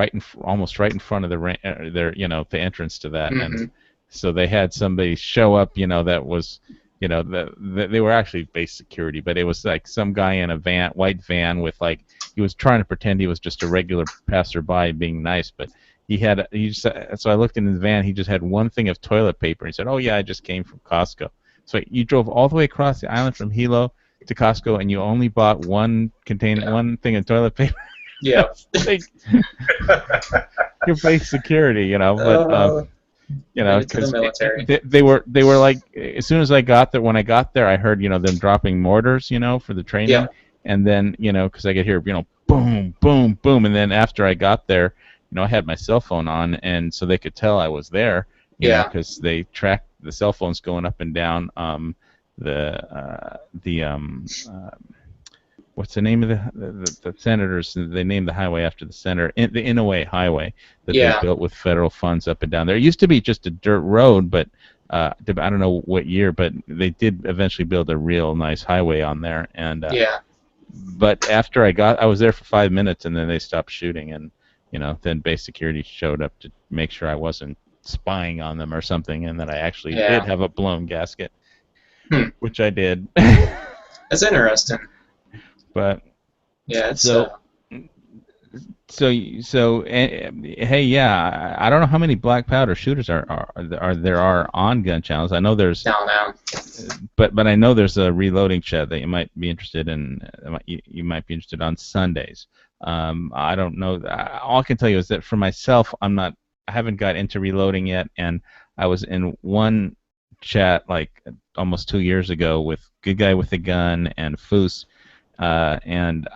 almost right in front of the entrance to that, and so they had somebody show up, you know, that was, you know, they were actually base security, but it was like some guy in a white van with, like, he was trying to pretend he was just a regular passerby being nice, but so I looked in his van, he just had one thing of toilet paper. He said, "Oh yeah, I just came from Costco." So you drove all the way across the island from Hilo to Costco and you only bought one container, one thing of toilet paper. Yeah. Like, your base security, you know. But you know, to the because military. they were like, as soon as I got there, when I got there, I heard, you know, them dropping mortars, you know, for the training. Yeah. And then, you know, because I could hear, you know, boom, boom, boom. And then after I got there, you know, I had my cell phone on, and so they could tell I was there, you know, because they tracked the cell phones going up and down what's the name of the senators? They named the highway after the senator, the Inouye Highway that they built with federal funds up and down there. It used to be just a dirt road, but I don't know what year, but they did eventually build a real nice highway on there. And but after I was there for 5 minutes, and then they stopped shooting, and you know, then base security showed up to make sure I wasn't spying on them or something, and that I actually did have a blown gasket, which I did. That's interesting. But yeah, it's, so hey, yeah, I don't know how many black powder shooters there are on gun channels. I know there's but I know there's a reloading chat that you might be interested in. You might be interested on Sundays. I don't know. All I can tell you is that for myself, I haven't got into reloading yet, and I was in one chat like almost 2 years ago with Good Guy with a Gun and Foos. And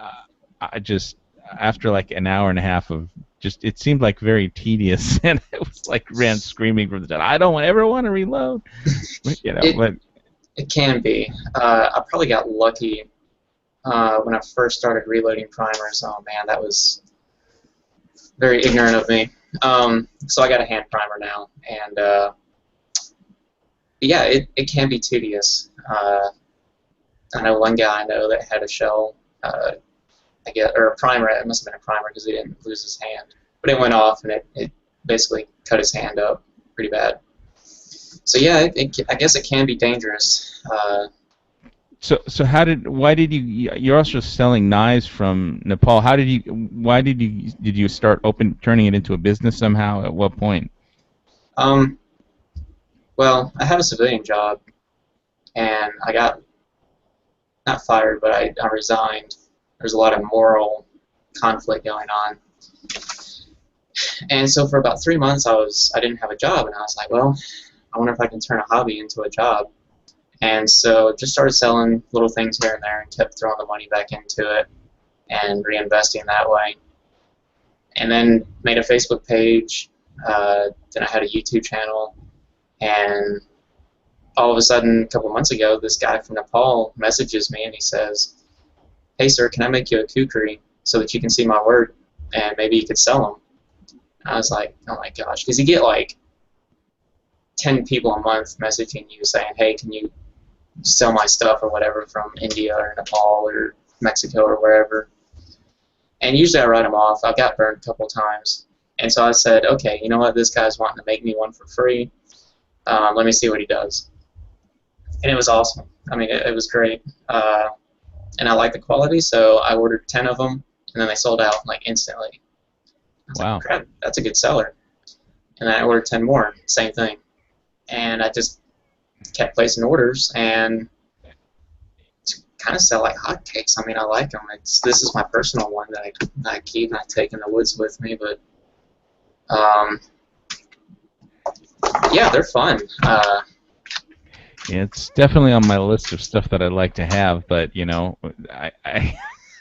I just, after like an hour and a half of just, it seemed like very tedious, and it was like ran screaming from the chat, I don't ever want to reload. You know, it can be. I probably got lucky when I first started reloading primers. Oh man, that was very ignorant of me. So I got a hand primer now, and yeah, it can be tedious. I know one guy I know that had a shell, or a primer. It must have been a primer because he didn't lose his hand, but it went off and it basically cut his hand up pretty bad. So yeah, I guess it can be dangerous. So why did you're also selling knives from Nepal? Why did you start turning it into a business somehow? At what point? Well, I had a civilian job, and I got not fired, but I resigned. There's a lot of moral conflict going on, and so for about 3 months I didn't have a job, and I was like, well, I wonder if I can turn a hobby into a job. And so just started selling little things here and there, and kept throwing the money back into it and reinvesting that way. And then made a Facebook page. Then I had a YouTube channel, and all of a sudden, a couple months ago, this guy from Nepal messages me, and he says, hey sir, can I make you a kukri so that you can see my work, and maybe you could sell them? I was like, oh my gosh, because you get like 10 people a month messaging you saying, hey, can you sell my stuff or whatever from India or Nepal or Mexico or wherever. And usually I write them off. I've got burned a couple times. And so I said, okay, you know what, this guy's wanting to make me one for free. Let me see what he does. And it was awesome. I mean, it was great. And I liked the quality, so I ordered 10 of them, and then they sold out like instantly. I was like, crap, that's a good seller. And then I ordered 10 more, same thing. And I just kept placing orders, and kind of sell like hotcakes. I mean, I like them. This is my personal one that I keep and I take in the woods with me, but yeah, they're fun. It's definitely on my list of stuff that I'd like to have, but you know,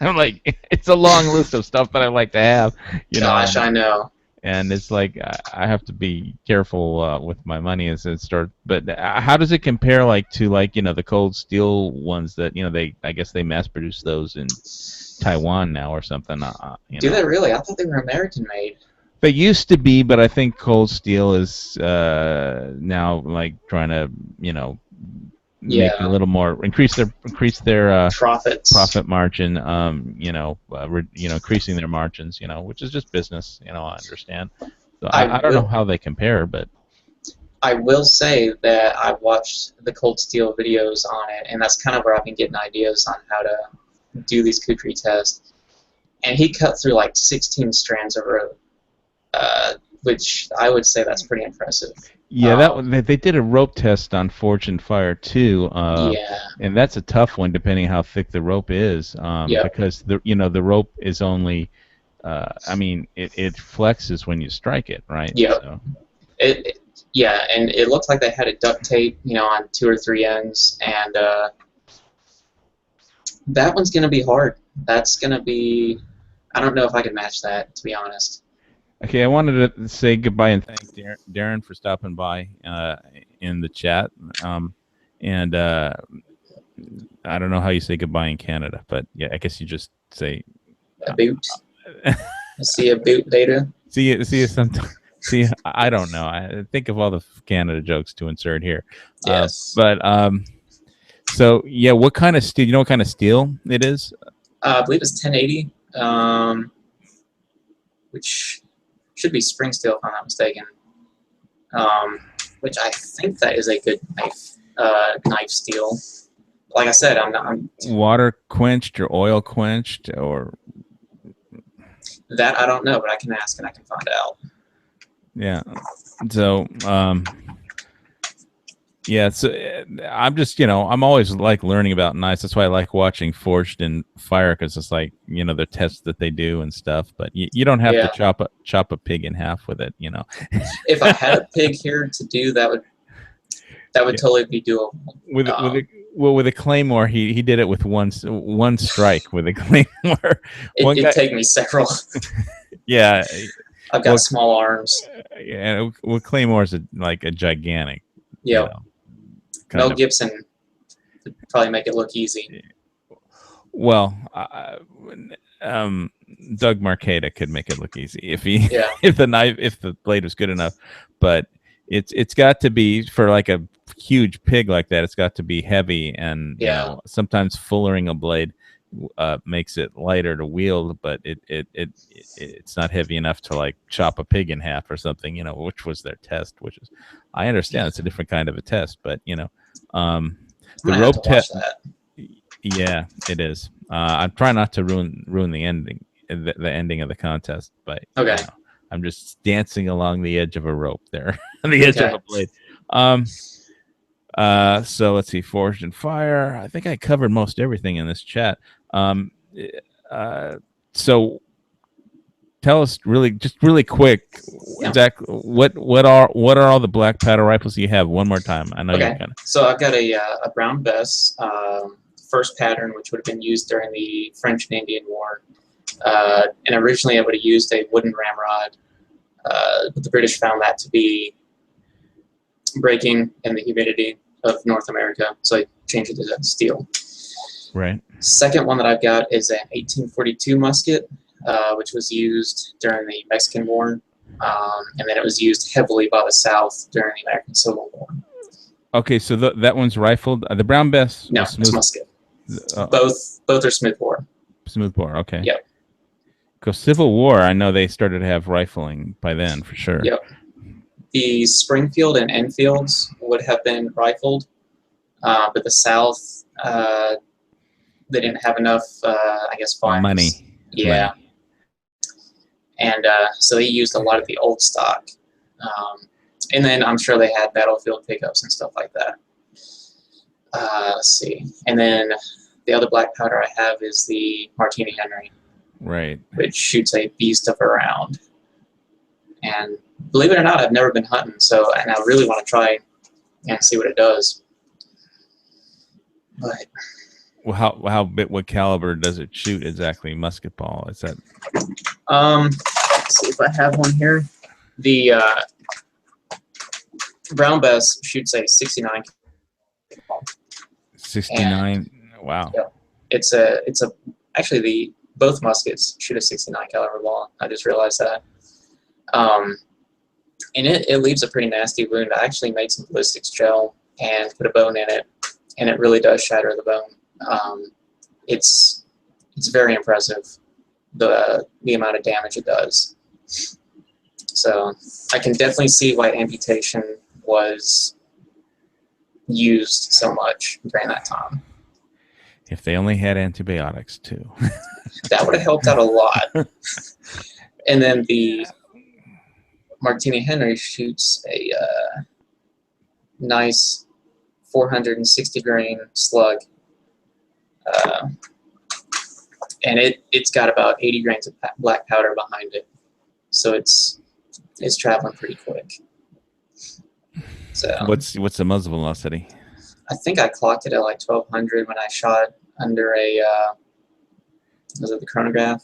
I'm like, it's a long list of stuff that I'd like to have. Gosh, I know. And it's like I have to be careful with my money as it starts. But how does it compare, like to like the Cold Steel ones that I guess they mass produce those in Taiwan now or something? Do they really? I thought they were American made. They used to be, but I think Cold Steel is now like trying to make a little more increase their profit margin, increasing their margins, which is just business, I understand. So I don't know how they compare, but I will say that I watched the Cold Steel videos on it, and that's kind of where I've been getting ideas on how to do these kukri tests. And he cut through like 16 strands of rope. which I would say that's pretty impressive. Yeah, they did a rope test on Forged in Fire too, Yeah. and that's a tough one depending how thick the rope is, because the rope is only, it flexes when you strike it, right? Yeah. So. Yeah, and it looked like they had a duct tape, on 2 or 3 ends, and that one's gonna be hard. That's gonna be. I don't know if I can match that, to be honest. Okay, I wanted to say goodbye and thank Darren for stopping by in the chat. And I don't know how you say goodbye in Canada, but yeah, I guess you just say a boot. See a boot later. See you sometime. See, I don't know. I think of all the Canada jokes to insert here. Yes. So yeah, what kind of steel? You know what kind of steel it is? I believe it's 1080, which should be spring steel if I'm not mistaken. Which I think that is a good knife steel. Like I said, I'm water quenched or oil quenched or that I don't know, but I can ask and I can find out. Yeah. So yeah, so I'm just, I'm always like learning about knives. That's why I like watching Forged in Fire, because it's like, the tests that they do and stuff. But you don't have to chop a pig in half with it, If I had a pig here to do that, would totally be doable. With a claymore, he did it with one strike with a claymore. It'd take me several. Yeah, I've got small arms. Yeah, with claymores, like a gigantic. Yeah. Mel Gibson would probably make it look easy. Well, Doug Marcaida could make it look easy if the blade was good enough. But it's got to be, for like a huge pig like that, it's got to be heavy, and sometimes fullering a blade makes it lighter to wield, but it's not heavy enough to like chop a pig in half or something, which was their test, which is, I understand it's a different kind of a test, but the rope test, yeah, it is. I'm trying not to ruin the ending of the contest, but okay. I'm just dancing along the edge of a rope there, on the edge of a blade. So let's see, Forged in Fire. I think I covered most everything in this chat. So tell us really quick, exactly what are all the black powder rifles you have? One more time. I know you're kind of. So I've got a Brown Bess, first pattern, which would have been used during the French and Indian War. And originally I would have used a wooden ramrod, but the British found that to be breaking in the humidity of North America, so I changed it to steel. Right. Second one that I've got is an 1842 musket, which was used during the Mexican War, and then it was used heavily by the South during the American Civil War. Okay, so that one's rifled. The Brown Bess? No, it's musket. Both are smooth bore. Smooth bore, okay. Yep. Because Civil War, I know they started to have rifling by then, for sure. Yep. The Springfield and Enfields would have been rifled, but the South, they didn't have enough, funds. Money. Yeah. Money. And so they used a lot of the old stock. And then I'm sure they had battlefield pickups and stuff like that. Let's see. And then the other black powder I have is the Martini Henry. Right. Which shoots a beast of a round. And believe it or not, I've never been hunting, and I really want to try and see what it does. But well, what caliber does it shoot exactly? Musket ball? Is that? Let's see if I have one here. The Brown Bess shoots a 69. 69. Wow. Yeah, it's actually both muskets shoot a 69 caliber ball. I just realized that. And it leaves a pretty nasty wound. I actually made some ballistics gel and put a bone in it, and it really does shatter the bone. It's very impressive, the amount of damage it does. So I can definitely see why amputation was used so much during that time. If they only had antibiotics too. That would have helped out a lot. And then the Martini Henry shoots a nice 460 grain slug, and it's got about 80 grains of black powder behind it, so it's traveling pretty quick. So What's the muzzle velocity? I think I clocked it at like 1200 when I shot under a was it the chronograph?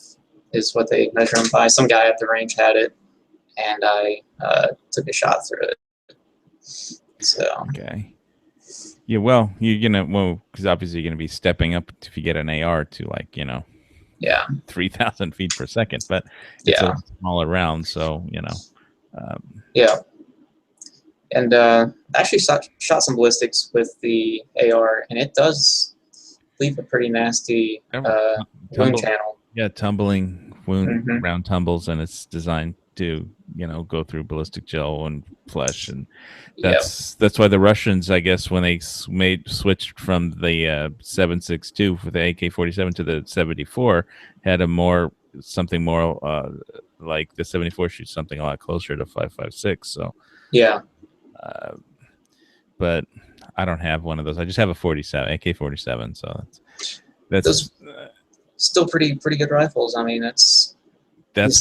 Is what they measure them by. Some guy at the range had it, and I took a shot through it. So okay, yeah. Well, because obviously you're gonna be stepping up if you get an AR to like yeah, 3,000 feet per second, but it's yeah, a smaller round, so yeah. And actually shot some ballistics with the AR, and it does leave a pretty nasty wound channel. Yeah, tumbling wound Mhm. round tumbles, and it's designed to go through ballistic gel and flesh, and Yep. that's why the Russians, I guess, when they switched from the 7.62 for the AK-47 to the 74, had something more like the 74 shoots something a lot closer to 5.56. So Yeah. But I don't have one of those. I just have a 47 AK-47. So that's Those still pretty good rifles. I mean, that's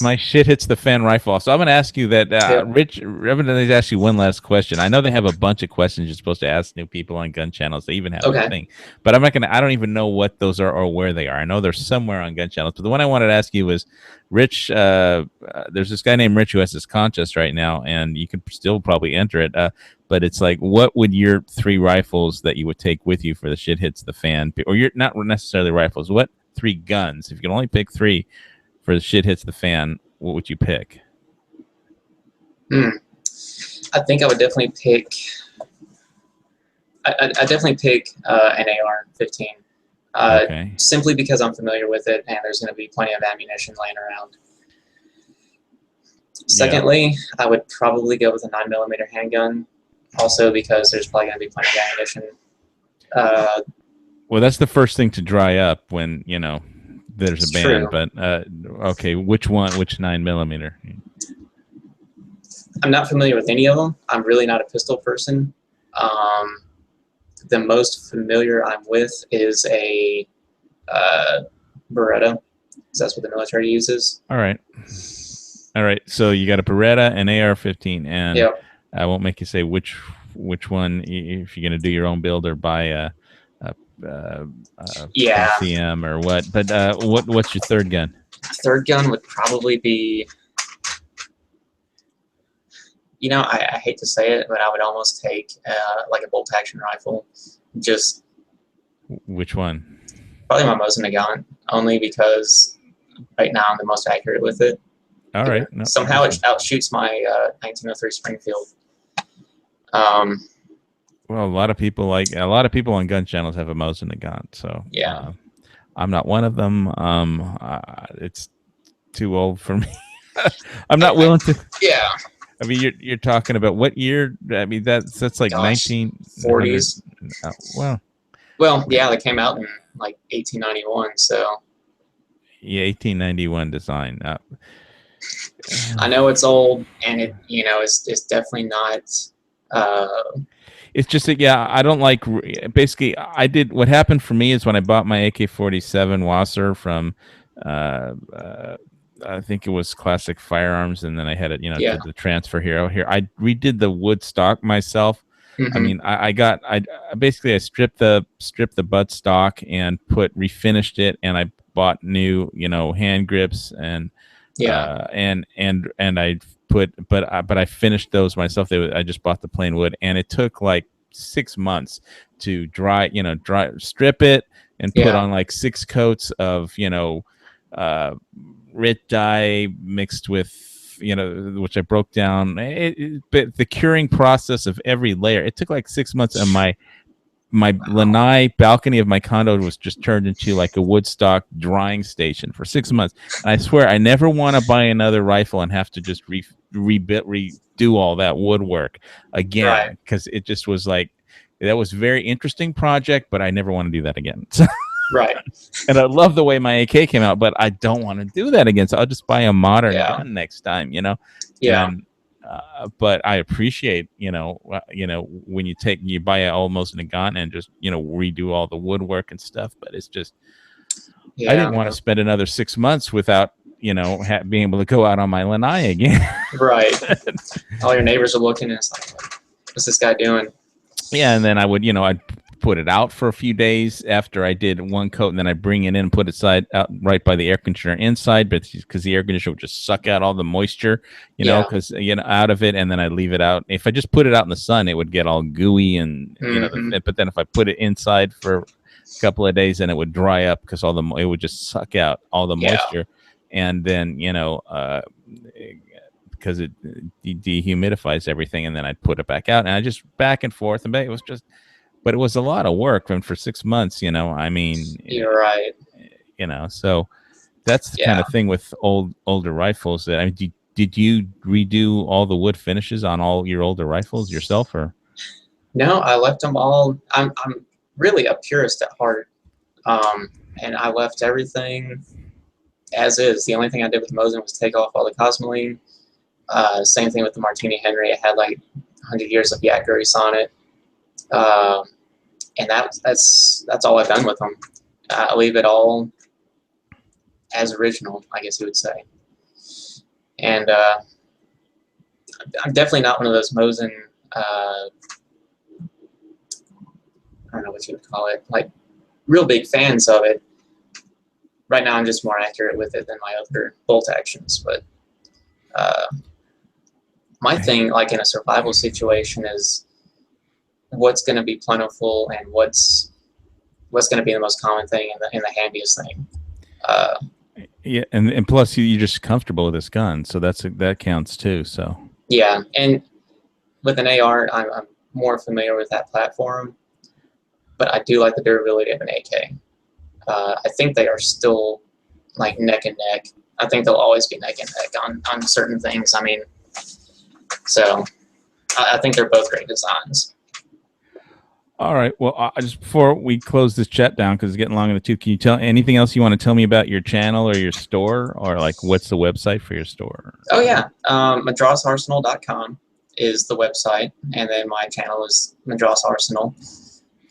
my shit hits the fan rifle. So I'm going to ask you that, Rich. Evidently, ask you one last question. I know they have a bunch of questions you're supposed to ask new people on gun channels. They even have a thing, but I'm not going to. I don't even know what those are or where they are. I know they're somewhere on gun channels. But the one I wanted to ask you was, Rich. There's this guy named Rich who has this contest right now, and you could still probably enter it. But it's like, what would your 3 rifles that you would take with you for the shit hits the fan, or you're not necessarily rifles? What 3 guns? If you can only pick 3. For the shit hits the fan, what would you pick? I think I would definitely pick. I definitely pick an AR-15. Okay. Simply because I'm familiar with it, and there's going to be plenty of ammunition laying around. Secondly, I would probably go with a 9mm handgun, also because there's probably going to be plenty of ammunition. Well, that's the first thing to dry up when there's a ban. True. But okay, which 9mm? I'm not familiar with any of them. I'm really not a pistol person. The most familiar I'm with is a Beretta, because that's what the military uses. All right. So you got a Beretta and AR-15, and Yep. I won't make you say which one if you're going to do your own build or buy a CM or what. But what's your third gun? Third gun would probably be, I hate to say it, but I would almost take like a bolt action rifle. Just which one? Probably my Mosin Nagant, only because right now I'm the most accurate with it. All right. No, somehow it outshoots my 1903 Springfield. Well, a lot of people on gun channels have a Mosin Nagant, so yeah. I'm not one of them. It's too old for me. I'm not willing to. Yeah. I mean, you're talking about what year? I mean, that's like 1940s. Well, yeah, they came out in like 1891. So. Yeah, 1891 design. I know it's old, and it's definitely not. It's just that, I don't like. Basically, what happened for me is when I bought my AK-47 Wasser from, I think it was Classic Firearms, and then I had it, the transfer hero here. I redid the wood stock myself. Mm-hmm. I mean, I stripped the butt stock and refinished it, and I bought new, hand grips and I finished those myself. I just bought the plain wood, and it took like 6 months to strip it and put on like 6 coats of RIT dye mixed with which I broke down. But the curing process of every layer, it took like 6 months, and my lanai balcony of my condo was just turned into like a Woodstock drying station for 6 months. And I swear I never want to buy another rifle and have to just redo all that woodwork again, because it just was like, that was a very interesting project, but I never want to do that again. Right. And I love the way my AK came out, but I don't want to do that again. So I'll just buy a modern gun next time, Yeah. but I appreciate, when you buy almost in a gun and just, redo all the woodwork and stuff. But it's just, I didn't want to spend another 6 months without, being able to go out on my lanai again. Right. All your neighbors are looking, and it's like, what's this guy doing? Yeah, and then I would, I'd put it out for a few days after I did one coat, and then I bring it in and put it out right by the air conditioner inside, but because the air conditioner would just suck out all the moisture, because out of it, and then I leave it out. If I just put it out in the sun, it would get all gooey, and but then if I put it inside for a couple of days, then it would dry up because it would just suck out all the moisture, and then because it dehumidifies everything, and then I'd put it back out, and I just back and forth, and back. It was just. But it was a lot of work, and for 6 months, I mean, you're right. So that's the kind of thing with older rifles. That, I mean, did you redo all the wood finishes on all your older rifles yourself, or? No, I left them all. I'm really a purist at heart, and I left everything as is. The only thing I did with Mosin was take off all the Cosmoline. Same thing with the Martini Henry. It had like 100 years of yak grease on it. And that's all I've done with them. I leave it all as original, I guess you would say. And I'm definitely not one of those Mosin, I don't know what you would call it, like real big fans of it. Right now I'm just more accurate with it than my other bolt actions. But my thing, like in a survival situation, is what's going to be plentiful and what's going to be the most common thing and the handiest thing. Yeah, and plus you're just comfortable with this gun, so that counts too. So yeah, and with an AR, I'm more familiar with that platform, but I do like the durability of an AK. I think they are still like neck and neck. I think they'll always be neck and neck on certain things. I mean, so I think they're both great designs. All right. Well, just before we close this chat down, because it's getting long in the tooth, can you tell anything else you want to tell me about your channel or your store, or like what's the website for your store? Oh yeah, MadrasArsenal.com is the website, and then my channel is Madras Arsenal.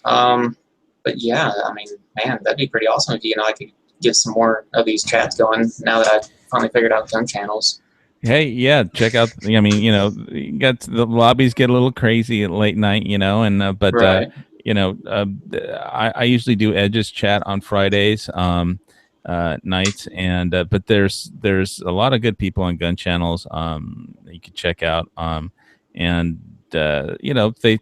But yeah, I mean, man, that'd be pretty awesome if I could get some more of these chats going now that I've finally figured out gun channels. Hey, yeah, check out. I mean, you got the lobbies get a little crazy at late night, and but right. I usually do Edges chat on Fridays nights, and but there's a lot of good people on gun channels you can check out, and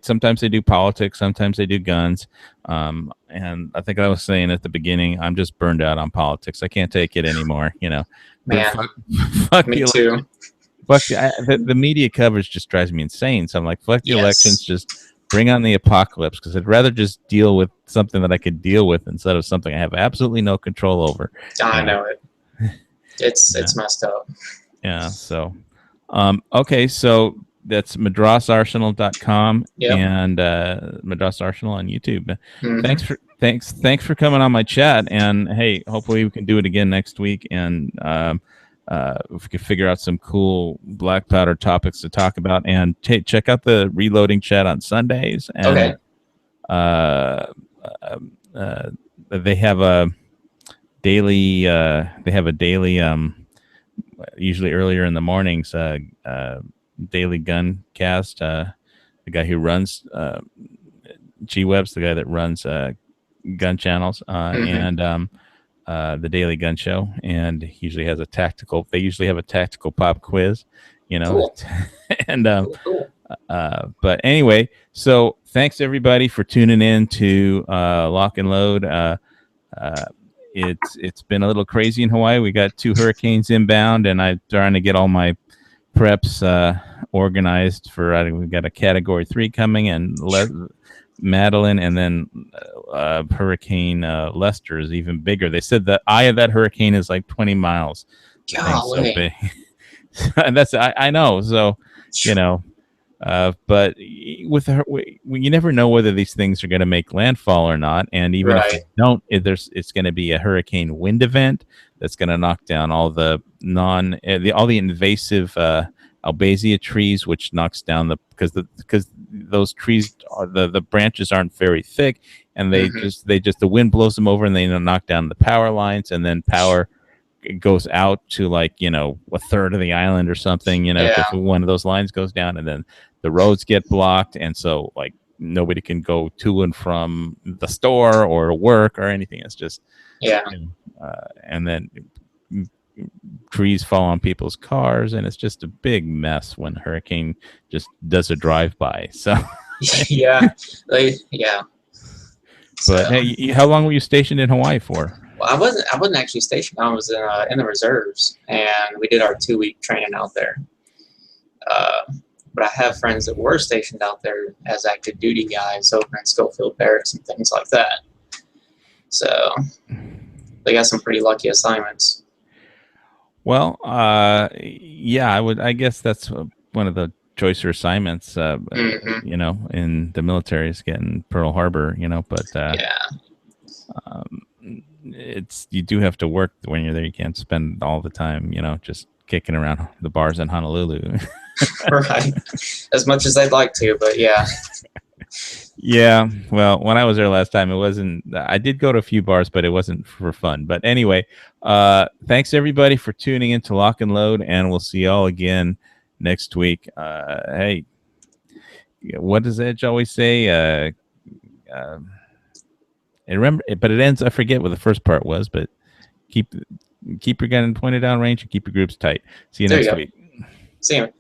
sometimes they do politics, sometimes they do guns, and I think I was saying at the beginning, I'm just burned out on politics. I can't take it anymore, Man, fuck me the too. election. Fuck the media coverage just drives me insane. So I'm like, fuck the elections, just bring on the apocalypse, because I'd rather just deal with something that I could deal with instead of something I have absolutely no control over. I know it. It's messed up. Yeah. So, okay. So that's madrasarsenal.com and Madras Arsenal on YouTube. Mm-hmm. Thanks for coming on my chat, and hey, hopefully we can do it again next week, and if we can figure out some cool black powder topics to talk about, and check out the Reloading chat on Sundays. And they have a daily usually earlier in the mornings daily gun cast. The guy who runs G-Web's the guy that runs gun channels and the Daily Gun Show, and he usually has they usually have a tactical pop quiz, Cool. and Cool. but anyway, so thanks everybody for tuning in to Lock and Load. It's been a little crazy in Hawaii. We got 2 hurricanes inbound, and I'm trying to get all my preps organized for. We've got a Category 3 coming, and Madeline, and then Hurricane Lester is even bigger. They said the eye of that hurricane is like 20 miles. Golly. So big. And that's I know. So but with you never know whether these things are going to make landfall or not. And even if they don't, it's going to be a hurricane wind event that's going to knock down all the all the invasive albazia trees, which knocks down because those trees the branches aren't very thick, and they just the wind blows them over, and they knock down the power lines, and then power goes out to like a third of the island or something. If one of those lines goes down, and then the roads get blocked, and so like nobody can go to and from the store or work or anything. It's just and then trees fall on people's cars, and it's just a big mess when hurricane just does a drive-by. So But hey, how long were you stationed in Hawaii for? Well, I wasn't actually stationed. I was in the reserves, and we did our 2-week training out there. But I have friends that were stationed out there as active duty guys over in Schofield Barracks and things like that. So they got some pretty lucky assignments. Well, I guess that's one of the choicer assignments, in the military is getting Pearl Harbor, but it's, you do have to work when you're there. You can't spend all the time, just kicking around the bars in Honolulu. Right. As much as I'd like to, but yeah. Yeah. Well, when I was there last time, I did go to a few bars, but it wasn't for fun. But anyway, thanks everybody for tuning in to Lock and Load, and we'll see y'all again next week. Hey, what does Edge always say? But it ends, I forget what the first part was, but keep your gun pointed down range and keep your groups tight. See you next week. See you.